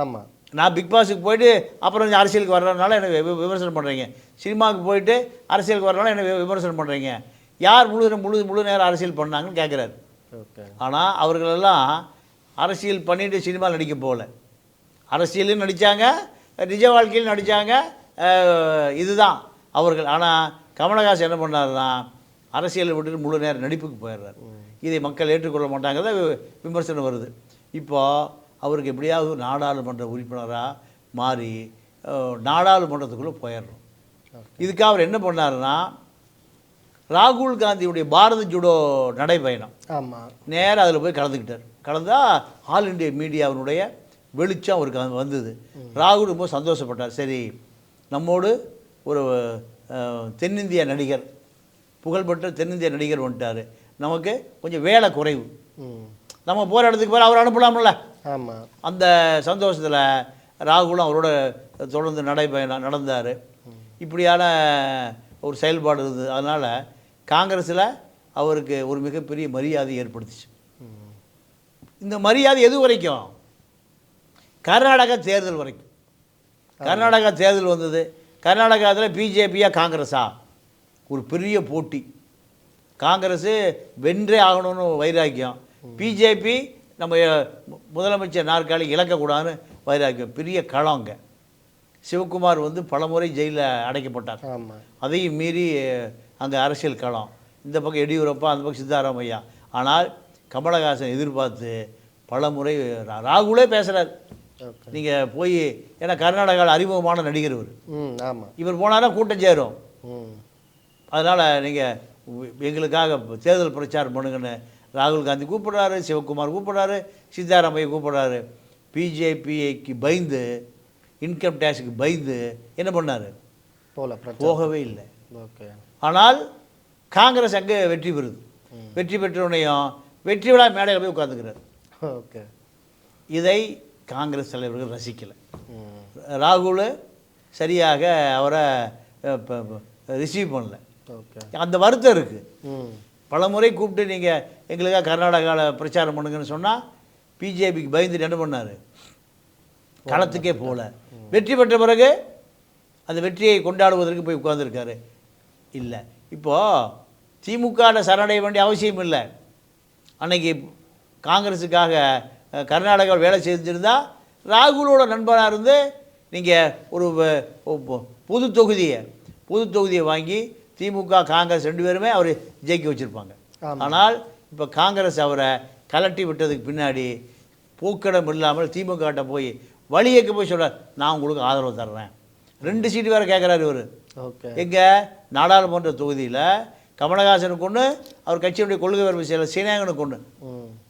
Speaker 2: ஆமாம்,
Speaker 1: நான் பிக் பாஸுக்கு போயிட்டு அப்புறம் அரசியலுக்கு வர்றதுனால எனக்கு விமர்சனம் பண்ணுறீங்க, சினிமாவுக்கு போயிட்டு அரசியலுக்கு வர்றதுனால எனக்கு விமர்சனம் பண்ணுறீங்க, யார் முழு நேரம் அரசியல் பண்ணாங்கன்னு கேட்குறாரு. ஆனால் அவர்களெல்லாம் அரசியல் பண்ணிட்டு சினிமாவில் நடிக்க போகல, அரசியலும் நடித்தாங்க, நிஜ வாழ்க்கையிலும் நடித்தாங்க, இதுதான் அவர்கள். ஆனால் கமலஹாசன் என்ன பண்ணாருன்னா அரசியலை விட்டுட்டு முழு நேரம் நடிப்புக்கு போயிடுறாரு. இதை மக்கள் ஏற்றுக்கொள்ள மாட்டாங்கிறத விமர்சனம் வருது. இப்போது அவருக்கு எப்படியாவது நாடாளுமன்ற உறுப்பினராக மாறி நாடாளுமன்றத்துக்குள்ளே போயிடணும். இதுக்காக அவர் என்ன பண்ணாருன்னா ராகுல் காந்தியுடைய பாரத ஜூடோ நடைபயணம்,
Speaker 2: ஆமாம்,
Speaker 1: நேராக அதில் போய் கலந்துக்கிட்டார். கலந்தால் ஆல் இண்டியா மீடியாவினுடைய வெளிச்சம் அவருக்கு வந்தது. ராகுல் ரொம்ப சந்தோஷப்பட்டார். சரி, நம்மோடு ஒரு தென்னிந்திய நடிகர், புகழ்பெற்ற தென்னிந்திய நடிகர் வந்துட்டார், நமக்கு கொஞ்சம் வேலை குறைவு, நம்ம போகிற இடத்துக்கு போகிற அவர் அனுப்பலாம்ல.
Speaker 2: ஆமாம்.
Speaker 1: அந்த சந்தோஷத்தில் ராகுலும் அவரோட தொடர்ந்து நடைபயணம் நடந்தார். இப்படியான ஒரு செயல்பாடு இருந்தது. அதனால் காங்கிரஸில் அவருக்கு ஒரு மிகப்பெரிய மரியாதை ஏற்படுத்துச்சு. இந்த மரியாதை எது வரைக்கும்? கர்நாடகா தேர்தல் வரைக்கும். கர்நாடகா தேர்தல் வந்தது. கர்நாடகாவில் பிஜேபியா காங்கிரஸா ஒரு பெரிய போட்டி. காங்கிரஸு வென்றே ஆகணும்னு வைராக்கியம், பிஜேபி நம்ம முதலமைச்சர் நாற்காலி இழக்கக்கூடாதுன்னு வைராக்கியம். பெரிய களம். அங்கே சிவகுமார் பலமுறை ஜெயிலில் அடைக்கப்பட்டார். அதையும் மீறி அங்கே அரசியல் களம். இந்த பக்கம் எடியூரப்பா, அந்த பக்கம் சித்தாராமையா. ஆனால் கமலஹாசன் எதிர்பார்த்து பலமுறை ராகுலே பேசுகிறார், நீங்கள் போய், ஏன்னா கர்நாடகாவில் அறிமுகமான நடிகர் இவர்.
Speaker 2: ஆமாம்,
Speaker 1: இவர் போனாரா கூட்டம் சேரும், அதனால் நீங்கள் எங்களுக்காக தேர்தல் பிரச்சாரம் பண்ணுங்கன்னு ராகுல் காந்தி கூப்பிட்றாரு, சிவகுமார் கூப்பிட்றாரு, சித்தாராமையா கூப்பிட்றாரு. பிஜேபிக்கு பயந்து, இன்கம் டேக்ஸுக்கு பயந்து என்ன பண்ணார்? போகவே இல்லை. ஆனால் காங்கிரஸ் அங்கே வெற்றி பெறுது. வெற்றி பெற்றவுடனேயும் வெற்றி விழா மேடையில் போய் உட்காந்துக்கிறார். இதை காங்கிரஸ் தலைவர்கள் ரசிக்கலை. ராகுல் சரியாக அவரை ரிசீவ் பண்ணல. அந்த வருத்தம் இருக்குது. பலமுறை கூப்பிட்டு நீங்கள் எங்களுக்காக கர்நாடகாவில் பிரச்சாரம் பண்ணுங்கன்னு சொன்னால் பிஜேபிக்கு பயந்துட்டு என்ன பண்ணார்? களத்துக்கே போகல. வெற்றி பெற்ற பிறகு அந்த வெற்றியை கொண்டாடுவதற்கு போய் உட்கார்ந்துருக்காரு. இல்லை, இப்போது திமுகவில் சரணடைய வேண்டிய அவசியம் இல்லை. அன்னைக்கு காங்கிரஸுக்காக கர்நாடகாவில் வேலை செஞ்சுருந்தா ராகுலோட நண்பராக இருந்து நீங்கள் ஒரு புது தொகுதியை வாங்கி திமுக காங்கிரஸ் ரெண்டு பேருமே அவர் ஜெயிக்க வச்சுருப்பாங்க. ஆனால் இப்போ காங்கிரஸ் அவரை கலட்டி விட்டதுக்கு பின்னாடி போக்கிடம் இல்லாமல் திமுகட்ட போய் வழியேக்க போய் சொல்கிறார், நான் உங்களுக்கு ஆதரவு தர்றேன். 2 சீட்டு வேறு கேட்குறாரு இவர். எங்கே? நாடாளுமன்ற தொகுதியில் கமலஹாசனுக்கு ஒன்று, அவர் கட்சியினுடைய கொள்கை வரவு செயலர் சினேகனுக்கு ஒன்று,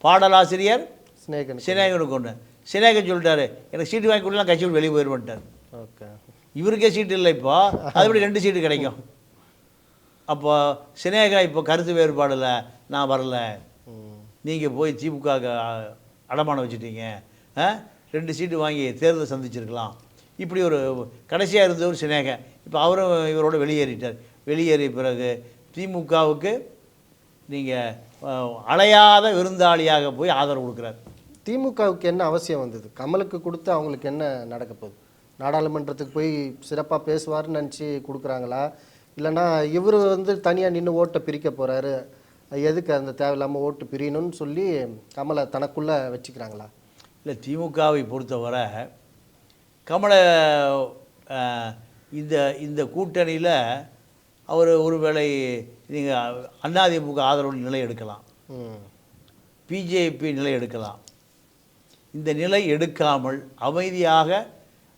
Speaker 1: பாடலாசிரியர் சினேகனுக்கு ஒன்று. சினேகன் சொல்லிட்டாரு, எனக்கு சீட்டு வாங்கி கொடுக்கலாம், கட்சியோடு வெளியே போயிடுவேன்ட்டார். இவருக்கே சீட்டு இல்லை. இப்போ அதுபடி 2 சீட்டு கிடைக்கும். அப்போ சினேகா இப்போ கருத்து வேறுபாடில் நான் வரல, நீங்கள் போய் திமுக அடமானம் வச்சுட்டீங்க, 2 சீட்டு வாங்கி தேர்தல் சந்திச்சிருக்கலாம். இப்படி ஒரு கடைசியாக இருந்தவர் சினேகா. இப்போ அவரும் இவரோட வெளியேறிட்டார். வெளியேறிய பிறகு திமுகவுக்கு நீங்கள் அலையாத விருந்தாளியாக போய் ஆதரவு கொடுக்குறாரு.
Speaker 2: திமுகவுக்கு என்ன அவசியம் வந்தது? கமலுக்கு கொடுத்து அவங்களுக்கு என்ன நடக்க போகுது? நாடாளுமன்றத்துக்கு போய் சிறப்பாக பேசுவார்னு நினச்சி கொடுக்குறாங்களா, இல்லைன்னா இவர் வந்து தனியாக நின்று ஓட்டை பிரிக்க போகிறாரு, எதுக்கு அந்த தேவையில்லாமல் ஓட்டு பிரியணும்னு சொல்லி கமலை தனக்குள்ளே வச்சுக்கிறாங்களா?
Speaker 1: இல்லை, திமுகவை பொறுத்தவரை கமலை இந்த இந்த கூட்டணியில் அவர் ஒருவேளை நீங்கள் அதிமுக ஆதரவு நிலை எடுக்கலாம், பிஜேபி நிலை எடுக்கலாம். இந்த நிலை எடுக்காமல் அமைதியாக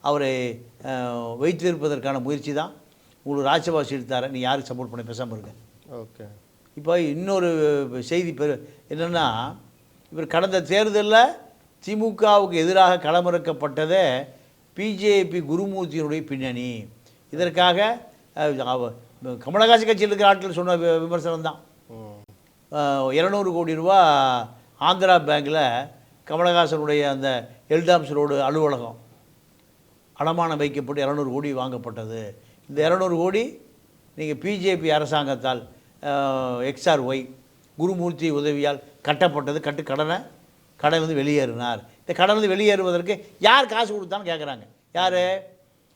Speaker 1: அவரை வைத்திருப்பதற்கான முயற்சி தான் உங்களுக்கு ராஜ்யசபா சீட் தர, நீ யாருக்கு சப்போர்ட் பண்ண பேசாமல் இருக்க.
Speaker 2: ஓகே.
Speaker 1: இப்போ இன்னொரு செய்தி என்னென்னா, இவர் கடந்த தேர்தலில் திமுகவுக்கு எதிராக களமிறக்கப்பட்டதே பிஜேபி குருமூர்த்தியினுடைய பின்னணி. இதற்காக கமலஹாசன் கட்சியில் இருக்கிற ஆட்கள் சொன்ன விமர்சனம் தான். 200 கோடி ரூபா ஆந்திரா பேங்கில் கமலஹாசனுடைய அந்த எல்டாம்ஸ் ரோடு அலுவலகம் அடமானம் வைக்கப்பட்டு 200 கோடி வாங்கப்பட்டது. இந்த 200 கோடி நீங்கள் பிஜேபி அரசாங்கத்தால் XRY குருமூர்த்தி உதவியால் கட்டப்பட்டது. கடனிலிருந்து வெளியேறினார். இந்த கடனிலிருந்து வெளியேறுவதற்கு யார் காசு கொடுத்தான்னு கேட்குறாங்க. யார்?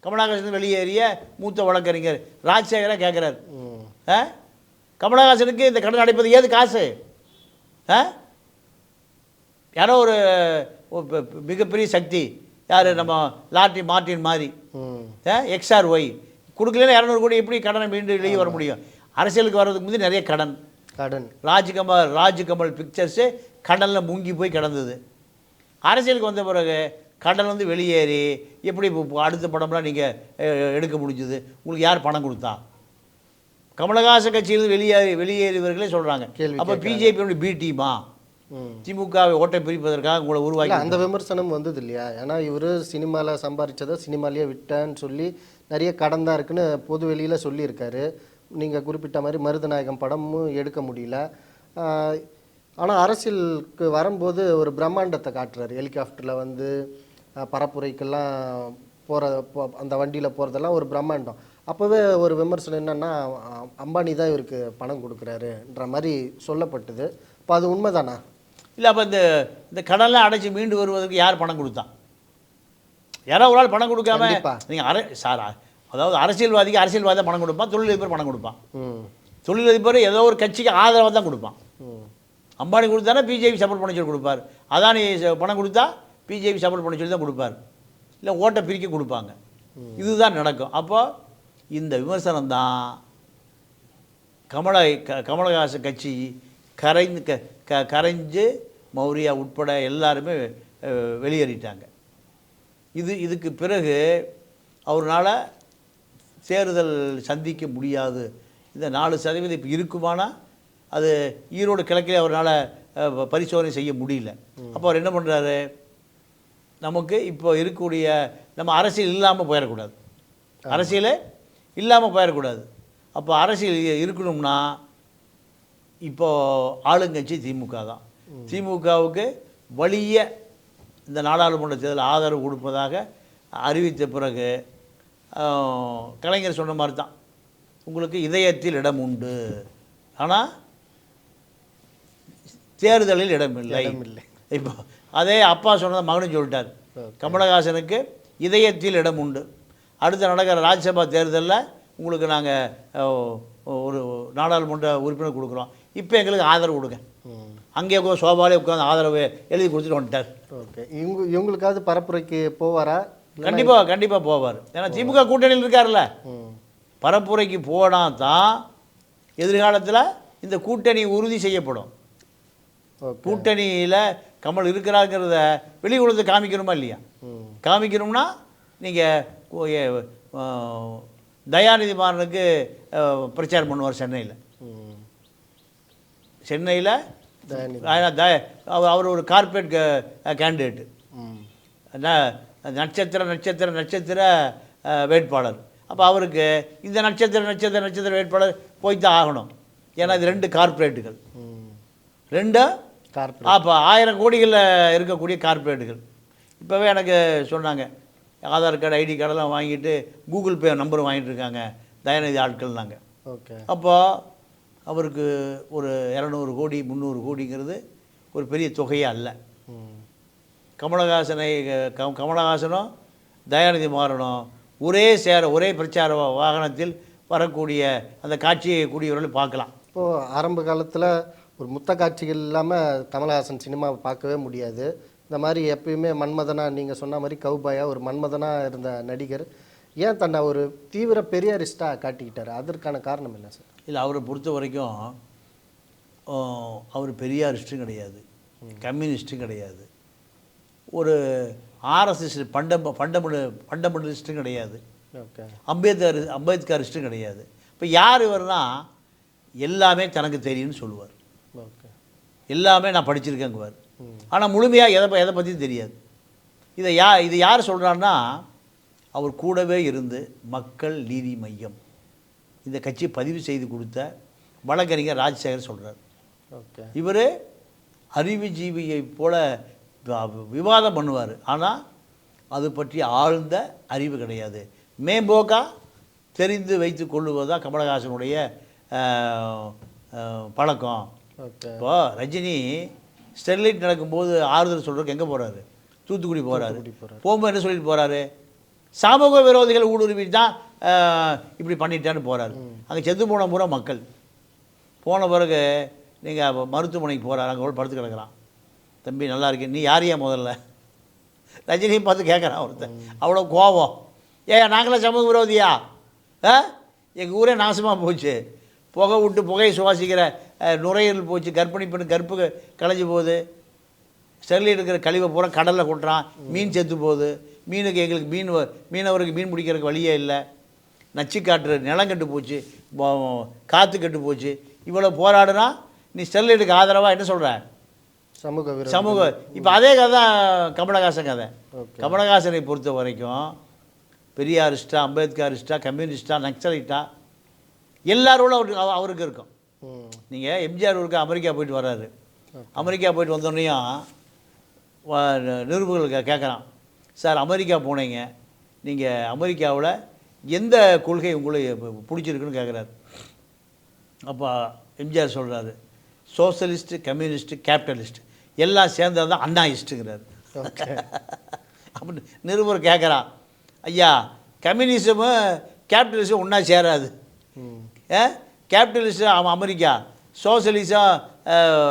Speaker 1: கமலஹாசன் வெளியேறிய மூத்த வழக்கறிஞர் ராஜசேகரா கேட்குறாரு. கமலஹாசனுக்கு இந்த கடன் அடைப்பது ஏது காசு? யாரோ ஒரு மிகப்பெரிய சக்தி, யார், நம்ம லாட்டி மார்ட்டின் மாதிரி XRY கொடுக்கலன்னா 200 கோடி எப்படி கடனை மீண்டு வெளியே வர முடியும்? அரசியலுக்கு வர்றதுக்கு முந்தைய நிறைய கடன் ராஜ்கமல் பிக்சர்ஸு கடனில் முங்கி போய் கிடந்தது. அரசியலுக்கு வந்த பிறகு கடல் வந்து வெளியேறி எப்படி அடுத்த படம்லாம் நீங்கள் எடுக்க முடிஞ்சுது? உங்களுக்கு யார் பணம் கொடுத்தா? கமலஹாசன் கட்சியிலிருந்து வெளியேறியவர்களே சொல்கிறாங்க. அப்போ பிஜேபியோட பி டீமா திமுகவை ஓட்டை பிரிப்பதற்காக உங்களை உருவாக்கி
Speaker 2: அந்த விமர்சனம் வந்தது இல்லையா? ஏன்னா இவர் சினிமாவில் சம்பாதிச்சதை சினிமாலேயே விட்டேன்னு சொல்லி நிறைய கடன் தான் இருக்குன்னு பொது வெளியில் சொல்லியிருக்காரு. நீங்கள் குறிப்பிட்ட மாதிரி மருதநாயகம் படமும் எடுக்க முடியல. ஆனால் அரசியலுக்கு வரும்போது ஒரு பிரம்மாண்டத்தை காட்டுறாரு. ஹெலிகாப்டரில் வந்து பரப்புரைக்கெல்லாம் அந்த வண்டியில் போகிறதெல்லாம் ஒரு பிரம்மாண்டம். அப்போவே ஒரு விமர்சனம் என்னென்னா, அம்பானி தான் இவருக்கு பணம் கொடுக்குறாருன்ற மாதிரி சொல்லப்பட்டது. இப்போ அது உண்மைதானா?
Speaker 1: இல்லை, அப்போ இந்த கடன்லாம் அடைச்சி மீண்டு வருவதற்கு யார் பணம் கொடுத்தான்? யாரோ ஒரு ஆள் பணம் கொடுக்காம நீங்கள் அதாவது அரசியல்வாதி பணம் கொடுப்பான், தொழிலதிபர் பணம் கொடுப்பான். தொழிலதிபர் ஏதோ ஒரு கட்சிக்கு ஆதரவாக தான் கொடுப்பான். அம்பானி கொடுத்தானா பிஜேபி சப்போர்ட் பண்ண சொல்லி கொடுப்பார். அதானி பணம் கொடுத்தா பிஜேபி சப்போர்ட் பண்ண சொல்லி தான் கொடுப்பார். இல்லை, ஓட்டை பிரிக்க கொடுப்பாங்க. இதுதான் நடக்கும். அப்போ இந்த விமர்சனம் தான் கமலஹாசன் கட்சி கரைஞ்சு மௌரியா உட்பட எல்லாருமே வெளியேறிட்டாங்க. இதுக்கு பிறகு அவரால் தேர்தல் சந்திக்க முடியாது. இந்த 4% இப்போ இருக்குமானா அது ஈரோடு கிழக்கிலே அவரால் பரிசோதனை செய்ய முடியல. அப்போ அவர் என்ன பண்ணுறாரு? நமக்கு இப்போ இருக்கக்கூடிய நம்ம அரசியல் இல்லாமல் போயிடக்கூடாது, அரசியலே இல்லாமல் போயிடக்கூடாது. அப்போ அரசியல் இருக்கணும்னா இப்போது ஆளுங்கட்சி திமுக தான். திமுகவுக்கு வலிய இந்த நாடாளுமன்ற தேர்தல் ஆதரவு கொடுப்பதாக அறிவித்த பிறகு கலைஞர் சொன்ன மாதிரி தான், உங்களுக்கு இதயத்தில் இடம் உண்டு, ஆனால் தேர்தலில் இடமில்லை. இப்போ அதே அப்பா சொன்னதை மகனும் சொல்லிட்டார். கமலஹாசனுக்கு இதயத்தில் இடம் உண்டு, அடுத்த நடக்கிற ராஜ்யசபா தேர்தலில் உங்களுக்கு நாங்கள் ஒரு நாடாளுமன்ற உறுப்பினர் கொடுக்குறோம், இப்போ எங்களுக்கு ஆதரவு கொடுங்க. அங்கே சோபாலே உட்காந்து ஆதரவு எழுதி கொடுத்துட்டு வந்துட்டார்.
Speaker 2: ஓகே. இவங்களுக்காவது பரப்புரைக்கு போவாரா?
Speaker 1: கண்டிப்பாக போவார். ஏன்னா திமுக கூட்டணியில் இருக்கார்ல, பரப்புரைக்கு போனால் தான் எதிர்காலத்தில் இந்த கூட்டணி உறுதி செய்யப்படும். கூட்டணியில் கமல் இருக்கிறாங்கிறத வெளி உலகத்தை காமிக்கணுமா இல்லையா? காமிக்கணும்னா நீங்கள் தயாநிதி மாறனுக்கு பிரச்சாரம் பண்ணுவார் சென்னையில். அவர் ஒரு கார்பரேட் கேண்டிடேட்டு, நட்சத்திர வேட்பாளர். அப்போ அவருக்கு இந்த நட்சத்திர வேட்பாளர் போய்தான் ஆகணும். ஏன்னா இது 2 கார்பரேட்டுகள், 2 அப்போ 1000 கோடிகளில் இருக்கக்கூடிய கார்பரேட்டுகள். இப்போவே எனக்கு சொன்னாங்க, ஆதார் கார்டு ஐடி கார்டெல்லாம் வாங்கிட்டு கூகுள் பே நம்பர் வாங்கிட்டு இருக்காங்க தயாநிதி ஆட்கள்னாங்க.
Speaker 2: ஓகே.
Speaker 1: அப்போது அவருக்கு ஒரு 200 கோடி 300 கோடிங்கிறது ஒரு பெரிய தொகையே அல்ல. கமலஹாசனும் தயாநிதி மாறனும் ஒரே பிரச்சார வாகனத்தில் வரக்கூடிய அந்த காட்சியை கூடியவர்கள் பார்க்கலாம்.
Speaker 2: இப்போது ஆரம்ப காலத்தில் ஒரு முத்த காட்சிகள் இல்லாமல் கமலஹாசன் சினிமாவை பார்க்கவே முடியாது. இந்த மாதிரி எப்பயுமே மன்மதனாக நீங்கள் சொன்ன மாதிரி கௌபாயா ஒரு மன்மதனாக இருந்த நடிகர் ஏன் தன்னை ஒரு தீவிர பெரியாரிஸ்டாக காட்டிக்கிட்டார்? அதற்கான காரணம் என்ன சார்?
Speaker 1: இல்லை, அவரை பொறுத்த வரைக்கும் அவர் பெரியாரிஸ்ட்டும் கிடையாது, கம்யூனிஸ்ட்டும் கிடையாது, ஒரு ஆர்எஸ்எஸ் ஃபண்டமெண்டலிஸ்ட்டும் கிடையாது,
Speaker 2: ஓகே,
Speaker 1: அம்பேத்கரிஸ்ட்டும் கிடையாது. இப்போ யார் இவர்னா எல்லாமே தனக்கு தெரியும்னு சொல்லுவார்.
Speaker 2: ஓகே,
Speaker 1: எல்லாமே நான் படிச்சிருக்கேங்குவார். ஆனால் முழுமையாக எதை பற்றியும் தெரியாது. இது யார் சொல்கிறான்னா அவர் கூடவே இருந்து மக்கள் நீதி மையம் இந்த கட்சி பதிவு செய்து கொடுத்த வழக்கறிஞர் ராஜசேகர் சொல்கிறார்.
Speaker 2: ஓகே,
Speaker 1: இவர் அறிவுஜீவியை போல விவாதம் பண்ணுவார், ஆனால் அது பற்றி ஆழ்ந்த அறிவு கிடையாது. மேம்போக்கா தெரிந்து வைத்து கொள்ளுவதுதான் கமலஹாசனுடைய பழக்கம். இப்போ ரஜினி ஸ்டெர்லைட் நடக்கும்போது ஆறுதல் சொல்கிறதுக்கு எங்கே போகிறாரு? தூத்துக்குடி போகிறாரு. போகும்போது என்ன சொல்லிட்டு போகிறாரு? சமூக விரோதிகள் ஊடுருவி தான் இப்படி பண்ணிட்டான்னு போகிறாரு. அங்கே செத்து போன பூரா மக்கள். போன பிறகு நீங்கள் மருத்துவமனைக்கு போகிறாரு, அங்கே படுத்து கிடக்கிறான். தம்பி நல்லா இருக்கேன், நீ யாரையா முதல்ல? ரஜினியும் பார்த்து கேட்குறான் ஒருத்தன். அவ்வளோ கோபம். நாங்களாம் சமூக விரோதியா? எங்கள் ஊரே நாசமாக போச்சு, புகையை சுவாசிக்கிற நுரையீரல் போச்சு, கர்ப்பிணி பெண் கற்பு களைஞ்சி போகுது, ஸ்டெர்லைட் இருக்கிற கழிவை பூரா கடலில் கொட்டுறான், மீன் செத்து போகுது, எங்களுக்கு மீனவருக்கு மீன் பிடிக்கிறதுக்கு வழியே இல்லை, நச்சு காற்று நிலம் கெட்டு போச்சு, காற்று கெட்டு போச்சு, இவ்வளோ போராடுனா நீ ஸ்டெர்லைட்டுக்கு ஆதரவாக என்ன சொல்கிற? சமூக. இப்போ அதே கதை தான் கமலஹாசன் கதை. கமலஹாசனை பொறுத்த வரைக்கும் பெரியாரிஸ்டா, அம்பேத்கரிஸ்டா, கம்யூனிஸ்டா, நக்சலைட்டா எல்லாரோட அவருக்கு இருக்கும். நீங்கள் எம்ஜிஆர் ஊருக்கு அமெரிக்கா போயிட்டு வர்றாரு. அமெரிக்கா போயிட்டு வந்தோடனையும் நிருபர்கள் கேட்குறான், சார் அமெரிக்கா போனீங்க, நீங்கள் அமெரிக்காவில் எந்த கொள்கை உங்களுக்கு பிடிச்சிருக்குன்னு கேட்குறாரு. அப்போ எம்ஜிஆர் சொல்கிறாரு, சோஷலிஸ்ட்டு, கம்யூனிஸ்ட்டு, கேபிட்டலிஸ்ட் எல்லாம் சேர்ந்தது தான் அண்ணாயிஸ்ட்டுங்கிறார். அப்படின்னு நிருபர் கேட்குறான், ஐயா கம்யூனிசமும் கேபிட்டலிசம் ஒன்றா சேராது, capitalism America, socialism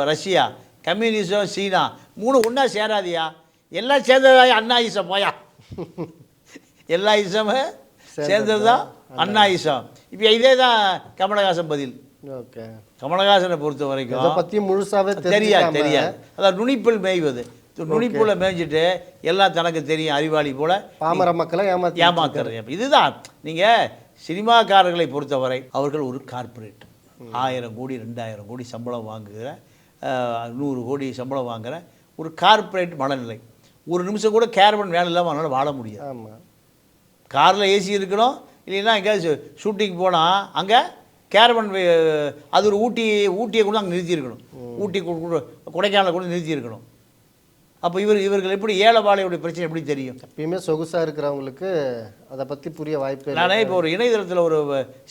Speaker 1: Russia, communism China, மூணு ஒன்றா சேராதியா, எல்லாம் சேர்ந்ததா அண்ணாயிசம் போயா, எல்லா இசமும் சேர்ந்தது தான் அண்ணாயிசம். இப்போ இதே தான் கமலஹாசன் பதில்.
Speaker 2: ஓகே,
Speaker 1: கமலஹாசனை பொறுத்த வரைக்கும்
Speaker 2: அதை பற்றி முழுசாகவே
Speaker 1: தெரியாது. அதான் நுனிப்புள் மேய்வது, நுனிப்புல மேய்ஞ்சிட்டு எல்லாம் தனக்கு தெரியும் அறிவாளி போல
Speaker 2: பாமர மக்களை
Speaker 1: ஏமாத்துறது. இதுதான் நீங்கள் சினிமாக்காரர்களை பொறுத்தவரை அவர்கள் ஒரு கார்ப்பரேட். 1000 கோடி 2000 கோடி சம்பளம் வாங்குகிற, 100 கோடி சம்பளம் வாங்குகிற ஒரு கார்ப்பரேட் மனநிலை. ஒரு நிமிஷம் கூட கேரவன் வேலை இல்லாமல் அவனால் வாழ முடியாது.
Speaker 2: ஆமாம்,
Speaker 1: காரில் ஏசி இருக்கணும், இல்லைன்னா எங்கேயாவது ஷூட்டிங் போனால் அங்கே கேரவன், அது ஒரு ஊட்டியை கூட அங்கே நிறுத்தியிருக்கணும், கொடைக்கானலை கூட நிறுத்தியிருக்கணும். அப்போ இவர்கள் எப்படி ஏழைவாழையுடைய பிரச்சனை எப்படி தெரியும்?
Speaker 2: எப்பயுமே சொகுசாக இருக்கிறவங்களுக்கு அதை பற்றி புரிய வாய்ப்பு.
Speaker 1: நானே இப்போ ஒரு இணையதளத்தில் ஒரு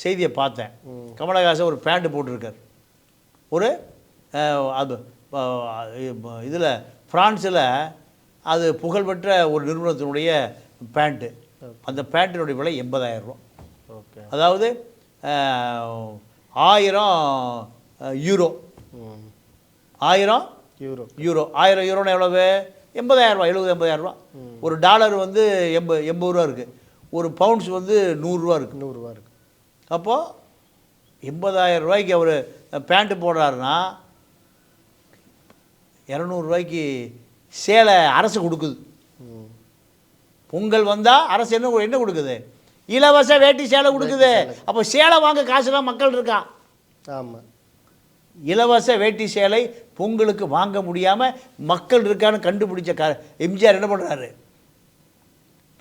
Speaker 1: செய்தியை பார்த்தேன். கமலஹாசன் ஒரு பேண்ட்டு போட்டிருக்கார். அது இதில் ஃப்ரான்ஸில் அது புகழ்பெற்ற ஒரு நிறுவனத்தினுடைய பேண்ட்டு. அந்த பேண்ட்டினுடைய விலை 80,000 ரூபா.
Speaker 2: ஓகே,
Speaker 1: அதாவது 1000 யூரோ. 1000 யூரோனா எவ்வளவு? 80,000 ரூபா, 70-80,000 ரூபா. ஒரு டாலர் வந்து 80 ரூபா இருக்குது. ஒரு பவுண்ட்ஸ் வந்து 100 ரூபா இருக்குது.
Speaker 2: 100 ரூபா இருக்குது.
Speaker 1: அப்போது 80,000 ரூபாய்க்கு அவர் பேண்ட்டு போடுறாருன்னா 200 ரூபாய்க்கு சேலை அரசு கொடுக்குது. பொங்கல் வந்தால் அரசு என்ன கொடுக்குது? இலவச வேட்டி சேலை கொடுக்குது. அப்போ சேலை வாங்க காசுலாம் மக்கள் இருக்கா?
Speaker 2: ஆமாம்,
Speaker 1: இலவச வேட்டி சேலை பொங்கலுக்கு வாங்க முடியாமல் மக்கள் இருக்கான்னு கண்டுபிடிச்ச எம்ஜிஆர் என்ன பண்ணுறாரு?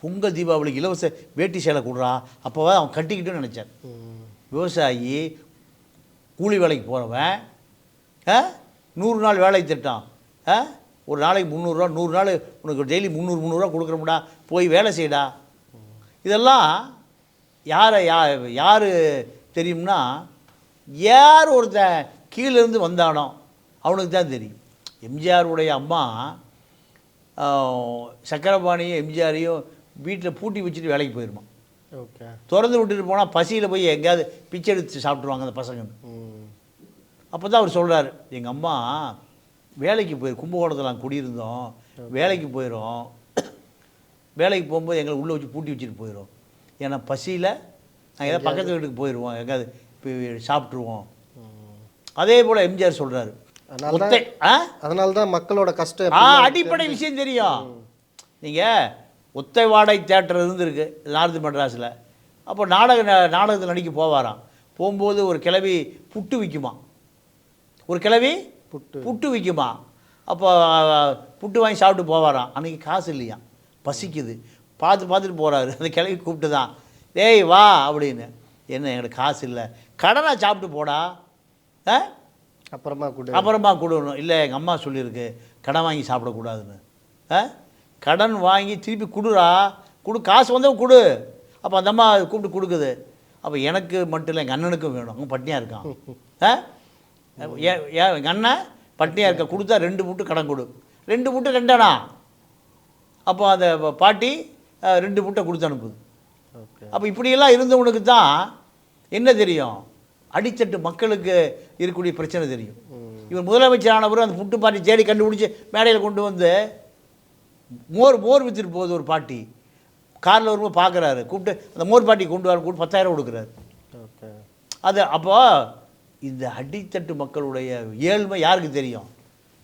Speaker 1: பொங்கல் தீபாவளிக்கு இலவச வேட்டி சேலை கொடுறா, அப்போ அவன் கட்டிக்கிட்டுன்னு நினச்சான். விவசாயி கூலி வேலைக்கு போகிறவன் 100 நாள் வேலை திட்டம், ஒரு நாளைக்கு 300 ரூபா, 100 நாள் உனக்கு டெய்லி 300 ரூபா கொடுக்குறோம்டா, போய் வேலை செய்யடா. இதெல்லாம் யார் தெரியும்னா, யார் ஒருத்தன் கீழேருந்து வந்தானோ அவனுக்கு தான் தெரியும். எம்ஜிஆருடைய அம்மா சக்கரபாணியும் எம்ஜிஆரையும் வீட்டில் பூட்டி வச்சுட்டு வேலைக்கு போயிடுமா.
Speaker 2: ஓகே.
Speaker 1: திறந்து விட்டுட்டு போனால் பசியில் போய் எங்கேயாவது பிச்சை எடுத்து சாப்பிட்ருவாங்க அந்த பசங்க. அப்போ தான் அவர் சொல்கிறாரு, எங்கள் அம்மா வேலைக்கு கும்பகோணத்தில் நாங்கள் குடியிருந்தோம், வேலைக்கு போயிடும், வேலைக்கு போகும்போது எங்களை உள்ளே வச்சு பூட்டி வச்சுட்டு போயிடும். ஏன்னா பசியில் நாங்கள் ஏதாவது பக்கத்து வீட்டுக்கு போயிடுவோம், எங்கேயாவது போய் சாப்பிட்ருவோம். அதே போல் எம்ஜிஆர் சொல்கிறாரு.
Speaker 2: அதனால தான் மக்களோட கஷ்டம்
Speaker 1: அடிப்படை விஷயம் தெரியும். நீங்கள் ஒத்தை வாடகை தேட்டர் இருந்திருக்கு நார்த் மெட்ராஸில். அப்போ நாடகத்தில் நடிக்க போவாராம். போகும்போது ஒரு கிழவி புட்டு விற்குமா, ஒரு கிழவி புட்டு விற்குமா. அப்போ புட்டு வாங்கி சாப்பிட்டு போவாராம். அன்றைக்கி காசு இல்லையா, பசிக்குது, பார்த்துட்டு போகிறாரு. அந்த கிழவி கூப்பிட்டு தான், டேய் வா அப்படின்னு. என்ன எங்களுக்கு காசு இல்லை, கடனாக சாப்பிட்டு போடா, அப்புறமா கொடுக்கணும். இல்லை எங்கள் அம்மா சொல்லியிருக்கு கடன் வாங்கி சாப்பிடக்கூடாதுன்னு. கடன் வாங்கி திருப்பி கொடு, காசு வந்தவன் கொடு. அப்போ அந்த அம்மா கூப்பிட்டு கொடுக்குது. அப்போ எனக்கு மட்டும் இல்லை, எங்கள் அண்ணனுக்கும் வேணும், அவன் பட்டினியாக இருக்கான். எங்கள் அண்ணன் பட்டினியாக இருக்க, கொடுத்தா 2 புட்டு கடன் கொடு. 2 புட்டு 2 அண்ணா. அப்போ அந்த பாட்டி 2 புட்டை கொடுத்து அனுப்புது. அப்போ இப்படியெல்லாம் இருந்தவனுக்கு தான் என்ன தெரியும், அடித்தட்டு மக்களுக்கு இருக்கக்கூடிய பிரச்சனை தெரியும். இவர் முதலமைச்சரானவரும் அந்த புட்டு பாட்டி தேடி கண்டுபிடிச்சி மேடையில் கொண்டு வந்து மோர் விற்றுட்டு போகுது. ஒரு பாட்டி காரில் வரும்போது பார்க்குறாரு, கூப்பிட்டு அந்த மோர் பாட்டி கொண்டு வர கூப்பிட்டு 10,000 கொடுக்குறாரு. அது அப்போது இந்த அடித்தட்டு மக்களுடைய ஏழ்மை யாருக்கு தெரியும்,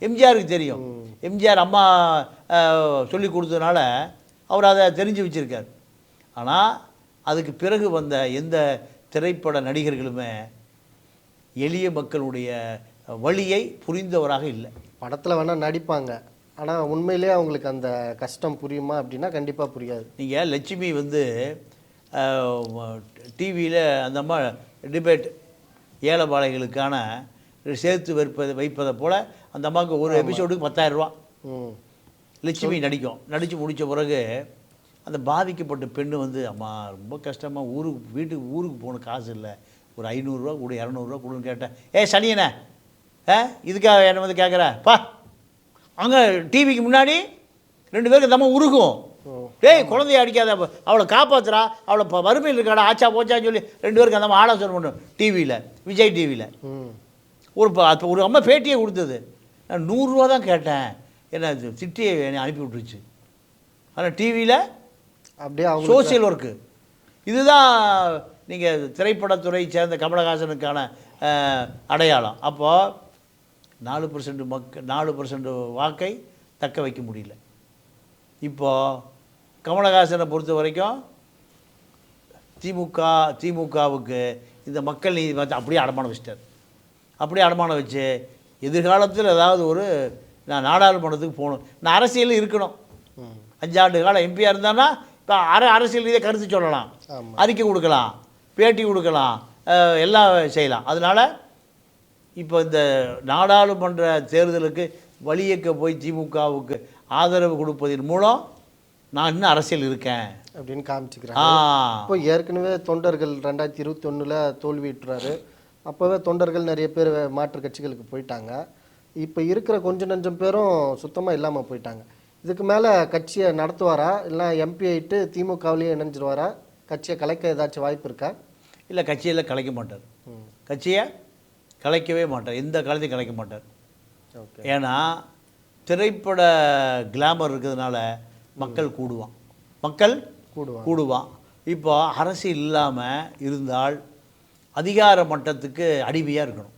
Speaker 1: எம்ஜிஆருக்கு தெரியும். எம்ஜிஆர் அம்மா சொல்லி கொடுத்ததுனால அவர் அதை தெரிஞ்சு வச்சுருக்கார். ஆனால் அதுக்கு பிறகு வந்த எந்த திரைப்பட நடிகர்களுமே எளிய மக்களுடைய வழியை புரிந்தவராக இல்லை.
Speaker 2: படத்தில் வேணால் நடிப்பாங்க, ஆனால் உண்மையிலே அவங்களுக்கு அந்த கஷ்டம் புரியுமா அப்படின்னா கண்டிப்பாக புரியாது.
Speaker 1: நீங்கள் லட்சுமி வந்து டிவியில் அந்த அம்மா டிபேட் ஏழைபாளைகளுக்கான சேர்த்து வைப்பதை போல் அந்த அம்மாவுக்கு ஒரு எபிசோடுக்கு 10,000 ரூபா லட்சுமி நடித்து முடித்த பிறகு அந்த பாதிக்கப்பட்ட பெண்ணு வந்து, அம்மா ரொம்ப கஷ்டமாக வீட்டுக்கு போகணும், காசு இல்லை, ஒரு 500 ரூபா கொடு, 200 ரூபா கொடுன்னு கேட்டேன். சனியனே இதுக்காக என்ன வந்து கேட்குறப்பா. அங்கே டிவிக்கு முன்னாடி 2 பேருக்கு தம்மா உருகும். டேய் குழந்தைய அடிக்காத, அவளை காப்பாற்றுறா, அவளை வறுமையில் இருக்காடா, ஆச்சா போச்சான்னு சொல்லி 2 பேருக்கு அந்த ஆலோசனை பண்ணும் டிவியில், விஜய் டிவியில். ஒரு அம்மா பேட்டியை கொடுத்தது. நான் 100 ரூபா தான் கேட்டேன், என்ன திட்டியை என்னை அனுப்பி விட்டுருச்சு. ஆனால் டிவியில் அப்படியே சோசியல் ஒர்க்கு. இதுதான் நீங்கள் திரைப்படத்துறை சேர்ந்த கமலஹாசனுக்கான அடையாளம். அப்போது 4% வாக்கை தக்க வைக்க முடியல. இப்போது கமலஹாசனை பொறுத்த வரைக்கும் திமுகவுக்கு இந்த மக்கள் நீதி பார்த்து அப்படியே அடமானம் வச்சிட்டார். அப்படியே அடமானம் வச்சு எதிர்காலத்தில் ஏதாவது நான் நாடாளுமன்றத்துக்கு போகணும், நான் அரசியலில் இருக்கணும், 5 ஆண்டு காலம் எம்பியாக இருந்தான்னா இப்போ அரசியல் ரீதியாக கருத்து சொல்லலாம், அறிக்கை கொடுக்கலாம், பேட்டி கொடுக்கலாம், எல்லாம் செய்யலாம். அதனால் இப்போ இந்த நாடாளுமன்ற தேர்தலுக்கு வழியக்க போய் திமுகவுக்கு ஆதரவு கொடுப்பதன் மூலம் நான் இன்னும் அரசியல் இருக்கேன்
Speaker 2: அப்படின்னு காமிச்சிக்கிறேன். இப்போ ஏற்கனவே தொண்டர்கள் 2021 தோல்வியுற்றாரு. அப்போவே தொண்டர்கள் நிறைய பேர் மாற்று கட்சிகளுக்கு போயிட்டாங்க. இப்போ இருக்கிற கொஞ்சம் நஞ்சம் பேரும் சுத்தமாக இல்லாமல் போயிட்டாங்க. இதுக்கு மேலே கட்சியை நடத்துவாரா, இல்லை எம்பி ஆகிட்டு திமுகவிலேயே இணைஞ்சிருவாரா, கட்சியை கலைக்க ஏதாச்சும் வாய்ப்பு இருக்கா?
Speaker 1: இல்லை, கட்சியில் கலைக்க மாட்டார், கட்சியை கலைக்கவே மாட்டார், எந்த காலத்தையும் கலைக்க மாட்டார். ஏன்னா திரைப்பட கிளாமர் இருக்கிறதுனால மக்கள் கூடுவான். இப்போ அரசியல் இல்லாமல் இருந்தால் அதிகார மட்டத்துக்கு அடிமையாக இருக்கணும்.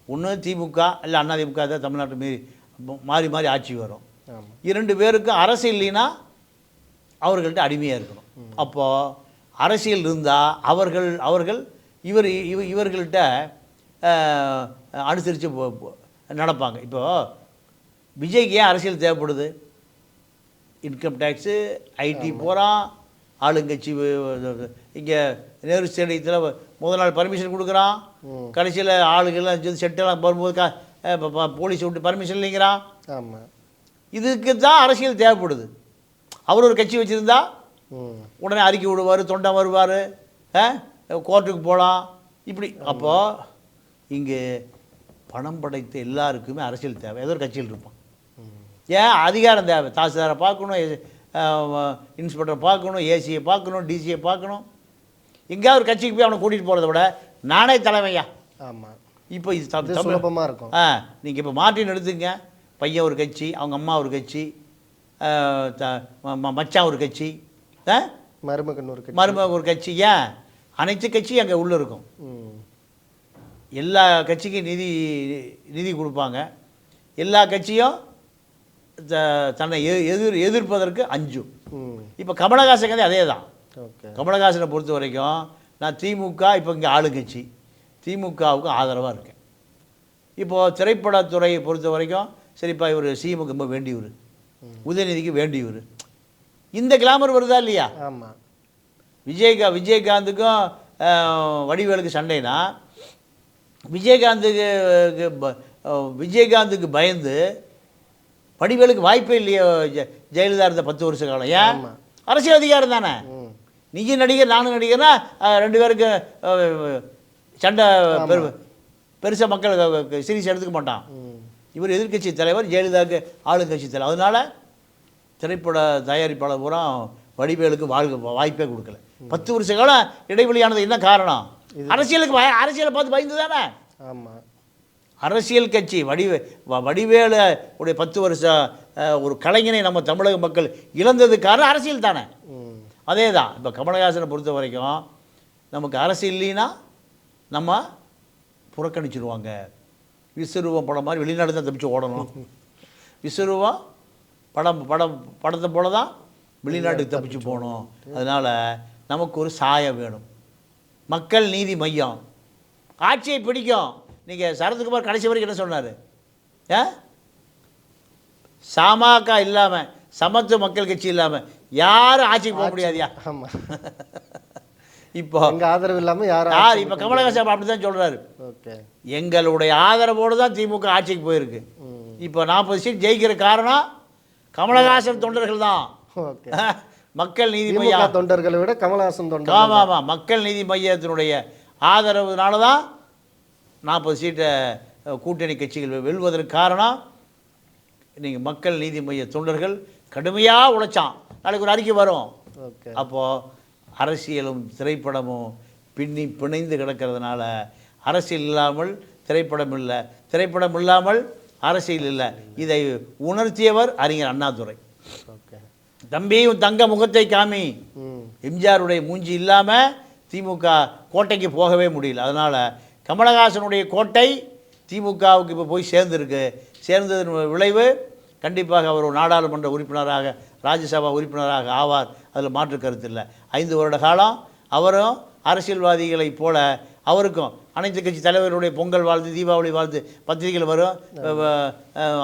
Speaker 1: ஒன்று திமுக இல்லை அதிமுக தான் தமிழ்நாட்டு மாறி மாறி ஆட்சி வரும். 2 பேருக்கும் அரசியல் இல்லைன்னா அவர்கள்ட்ட அடிமையாக இருக்கணும். அப்போது அரசியல் இருந்தால் அவர்கள் இவர்கள்ட்ட அனுசரித்து நடப்பாங்க. இப்போது விஜய்க்கு ஏன் அரசியல் தேவைப்படுது? இன்கம் டேக்ஸு, ஐடி போகிறான், ஆளுங்கட்சி இங்கே நேரு ஸ்டேடியத்தில் முதல் நாள் பர்மிஷன் கொடுக்குறான், கடைசியில் ஆளுகள்லாம் செட்டெல்லாம் வரும்போது போலீஸ் விட்டு பர்மிஷன் இல்லைங்கிறான்.
Speaker 2: ஆமாம்,
Speaker 1: இதுக்கு தான் அரசியல் தேவைப்படுது. அவர் ஒரு கட்சி வச்சுருந்தா உடனே அறிக்கை விடுவார், தொண்டை வருவார், கோர்ட்டுக்கு போகலாம், இப்படி. அப்போது இங்கே பணம் படைத்த எல்லாருக்குமே அரசியல் தேவை, ஏதோ ஒரு கட்சியில் இருப்பான். ஏன் அதிகாரம் தேவை, தாசில்தாரை பார்க்கணும், இன்ஸ்பெக்டர் பார்க்கணும், ஏசியை பார்க்கணும், டிசியை பார்க்கணும். எங்கேயாவது ஒரு கட்சிக்கு போய் அவனை கூட்டிகிட்டு போகிறத விட நானே தலைமையா.
Speaker 2: ஆமாம்,
Speaker 1: இப்போ இது
Speaker 2: சுலபமாக இருக்கும்.
Speaker 1: நீங்கள் இப்போ மார்ட்டின் எடுத்துங்க, பையன் ஒரு கட்சி, அவங்க அம்மா ஒரு கட்சி, மச்சான் ஒரு கட்சி, மருமகன் ஒரு கட்சி. ஏன் அனைத்து கட்சியும் அங்கே உள்ளே இருக்கும். எல்லா கட்சிக்கும் நிதி கொடுப்பாங்க. எல்லா கட்சியும் தன்னை எதிர்ப்பதற்கு அஞ்சும். இப்போ கமலஹாசன் அதே தான். கமலஹாசனை பொறுத்த வரைக்கும் நான் திமுக இப்போ இங்கே ஆளுங்கட்சி, திமுகவுக்கு ஆதரவாக இருக்கேன். இப்போது திரைப்படத்துறையை பொறுத்த வரைக்கும் சரிப்பா இவர் சிஎமுக்கு ரொம்ப வேண்டியவர், உதயநிதிக்கு வேண்டியவர், இந்த கிளாமர் வருதா இல்லையா?
Speaker 2: ஆமாம்.
Speaker 1: விஜயகாந்துக்கும் வடிவேலுக்கு சண்டைனா விஜயகாந்துக்கு பயந்து வடிவேலுக்கு வாய்ப்பே இல்லையோ. ஜெயலலிதா இருந்த 10 வருஷ காலம். ஏன்? அரசியல் அதிகாரம் தானே. நீயும் நடிகர் நானும் நடிகர்னா 2 பேருக்கு சண்டை பெருசாக மக்கள் சீரியஸ் எடுத்துக்க மாட்டான். இவர் எதிர்கட்சி தலைவர், ஜெயலலிதாவுக்கு ஆளுங்கட்சி தலைவர். அதனால் திரைப்பட தயாரிப்பாளர் பூரா வடிவேலுக்கு வாய்ப்பே கொடுக்கல. 10 வருஷ காலம் இடைவெளியானது என்ன காரணம்? அரசியலை பார்த்து பயந்து தானே.
Speaker 2: ஆமாம். அரசியல்
Speaker 1: கட்சி வடிவேலு உடைய 10 வருஷம் ஒரு கலைஞனை நம்ம தமிழக மக்கள் இழந்ததுக்கு காரணம் அரசியல் தானே. அதே தான் இப்போ கமலஹாசனை பொறுத்த வரைக்கும் நமக்கு அரசியல் இல்லைன்னா நம்ம புறக்கணிச்சிருவாங்க. விஸ்வரூபம் படம் மாதிரி வெளிநாடு தான் தப்பிச்சு ஓடணும். விஸ்வரூபம் படத்தை போல தான் வெளிநாட்டுக்கு தப்பிச்சு போகணும். அதனால் நமக்கு ஒரு சாயம் வேணும். மக்கள் நீதி மையம் ஆட்சியை பிடிக்கும். நீங்கள் சரத்குமார் கடைசி வரைக்கும் என்ன சொன்னார்? சமக இல்லாமல், சமத்துவ மக்கள் கட்சி இல்லாமல் யாரும் ஆட்சிக்கு போக முடியாதியா?
Speaker 2: ஆமாம்.
Speaker 1: இப்போ
Speaker 2: எங்கள் ஆதரவு இல்லாமல் யார்
Speaker 1: இப்போ கமலஹாசன் அப்படி தான் சொல்கிறாரு. எங்களுடைய ஆதரவோடு தான் திமுக ஆட்சிக்கு போயிருக்கு. இப்போ 40 சீட் ஜெயிக்கிற காரணம் கமலஹாசன் தொண்டர்கள் தான். மக்கள் நீதி மையம்
Speaker 2: தொண்டர்களை விட கமலஹாசன் தொண்டர்.
Speaker 1: ஆமாம், மக்கள் நீதி மையத்தினுடைய ஆதரவுனால தான் 40 சீட்டை கூட்டணி கட்சிகள் வெல்வதற்கு காரணம். நீங்கள் மக்கள் நீதி மைய தொண்டர்கள் கடுமையாக உழைச்சான். நாளைக்கு ஒரு அறிக்கை வரும். அப்போது அரசியலும் திரைப்படமும் பிணைந்து கிடக்கிறதுனால அரசியல் இல்லாமல் திரைப்படம் இல்லை, திரைப்படம் இல்லாமல் அரசியல் இல்லை. இதை உணர்த்தியவர் அறிஞர் அண்ணாதுரை. தம்பி உன் தங்க முகத்தை காமி. எம்ஜிஆருடைய மூஞ்சி இல்லாமல் திமுக கோட்டைக்கு போகவே முடியல. அதனால் கமலஹாசனுடைய கோட்டை திமுகவுக்கு இப்போ போய் சேர்ந்துருக்கு. சேர்ந்ததன் விளைவு கண்டிப்பாக அவர் ஒரு நாடாளுமன்ற உறுப்பினராக, ராஜ்யசபா உறுப்பினராக ஆவார். அதில் மாற்று கருத்து இல்லை. 5 வருட காலம் அவரும் அரசியல்வாதிகளைப் போல அவருக்கும் அனைத்து கட்சி தலைவருடைய பொங்கல் வாழ்த்து, தீபாவளி வாழ்த்து பத்திரிகைகள் வரும்,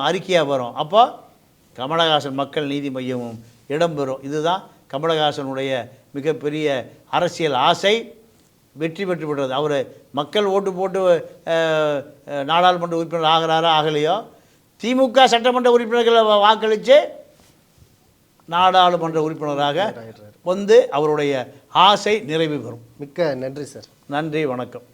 Speaker 1: அறிக்கையாக வரும். அப்போ கமலஹாசன் மக்கள் நீதி மையமும் இடம்பெறும். இதுதான் கமலஹாசனுடைய மிகப்பெரிய அரசியல் ஆசை. வெற்றி பெற்று விடுறது. அவர் மக்கள் ஓட்டு போட்டு நாடாளுமன்ற உறுப்பினர் ஆகிறாரோ ஆகலையோ, திமுக சட்டமன்ற உறுப்பினர்களை வாக்களித்து நாடாளுமன்ற உறுப்பினராக வந்து அவருடைய ஆசை நிறைவு பெறும்.
Speaker 2: மிக்க நன்றி சார்.
Speaker 1: நன்றி, வணக்கம்.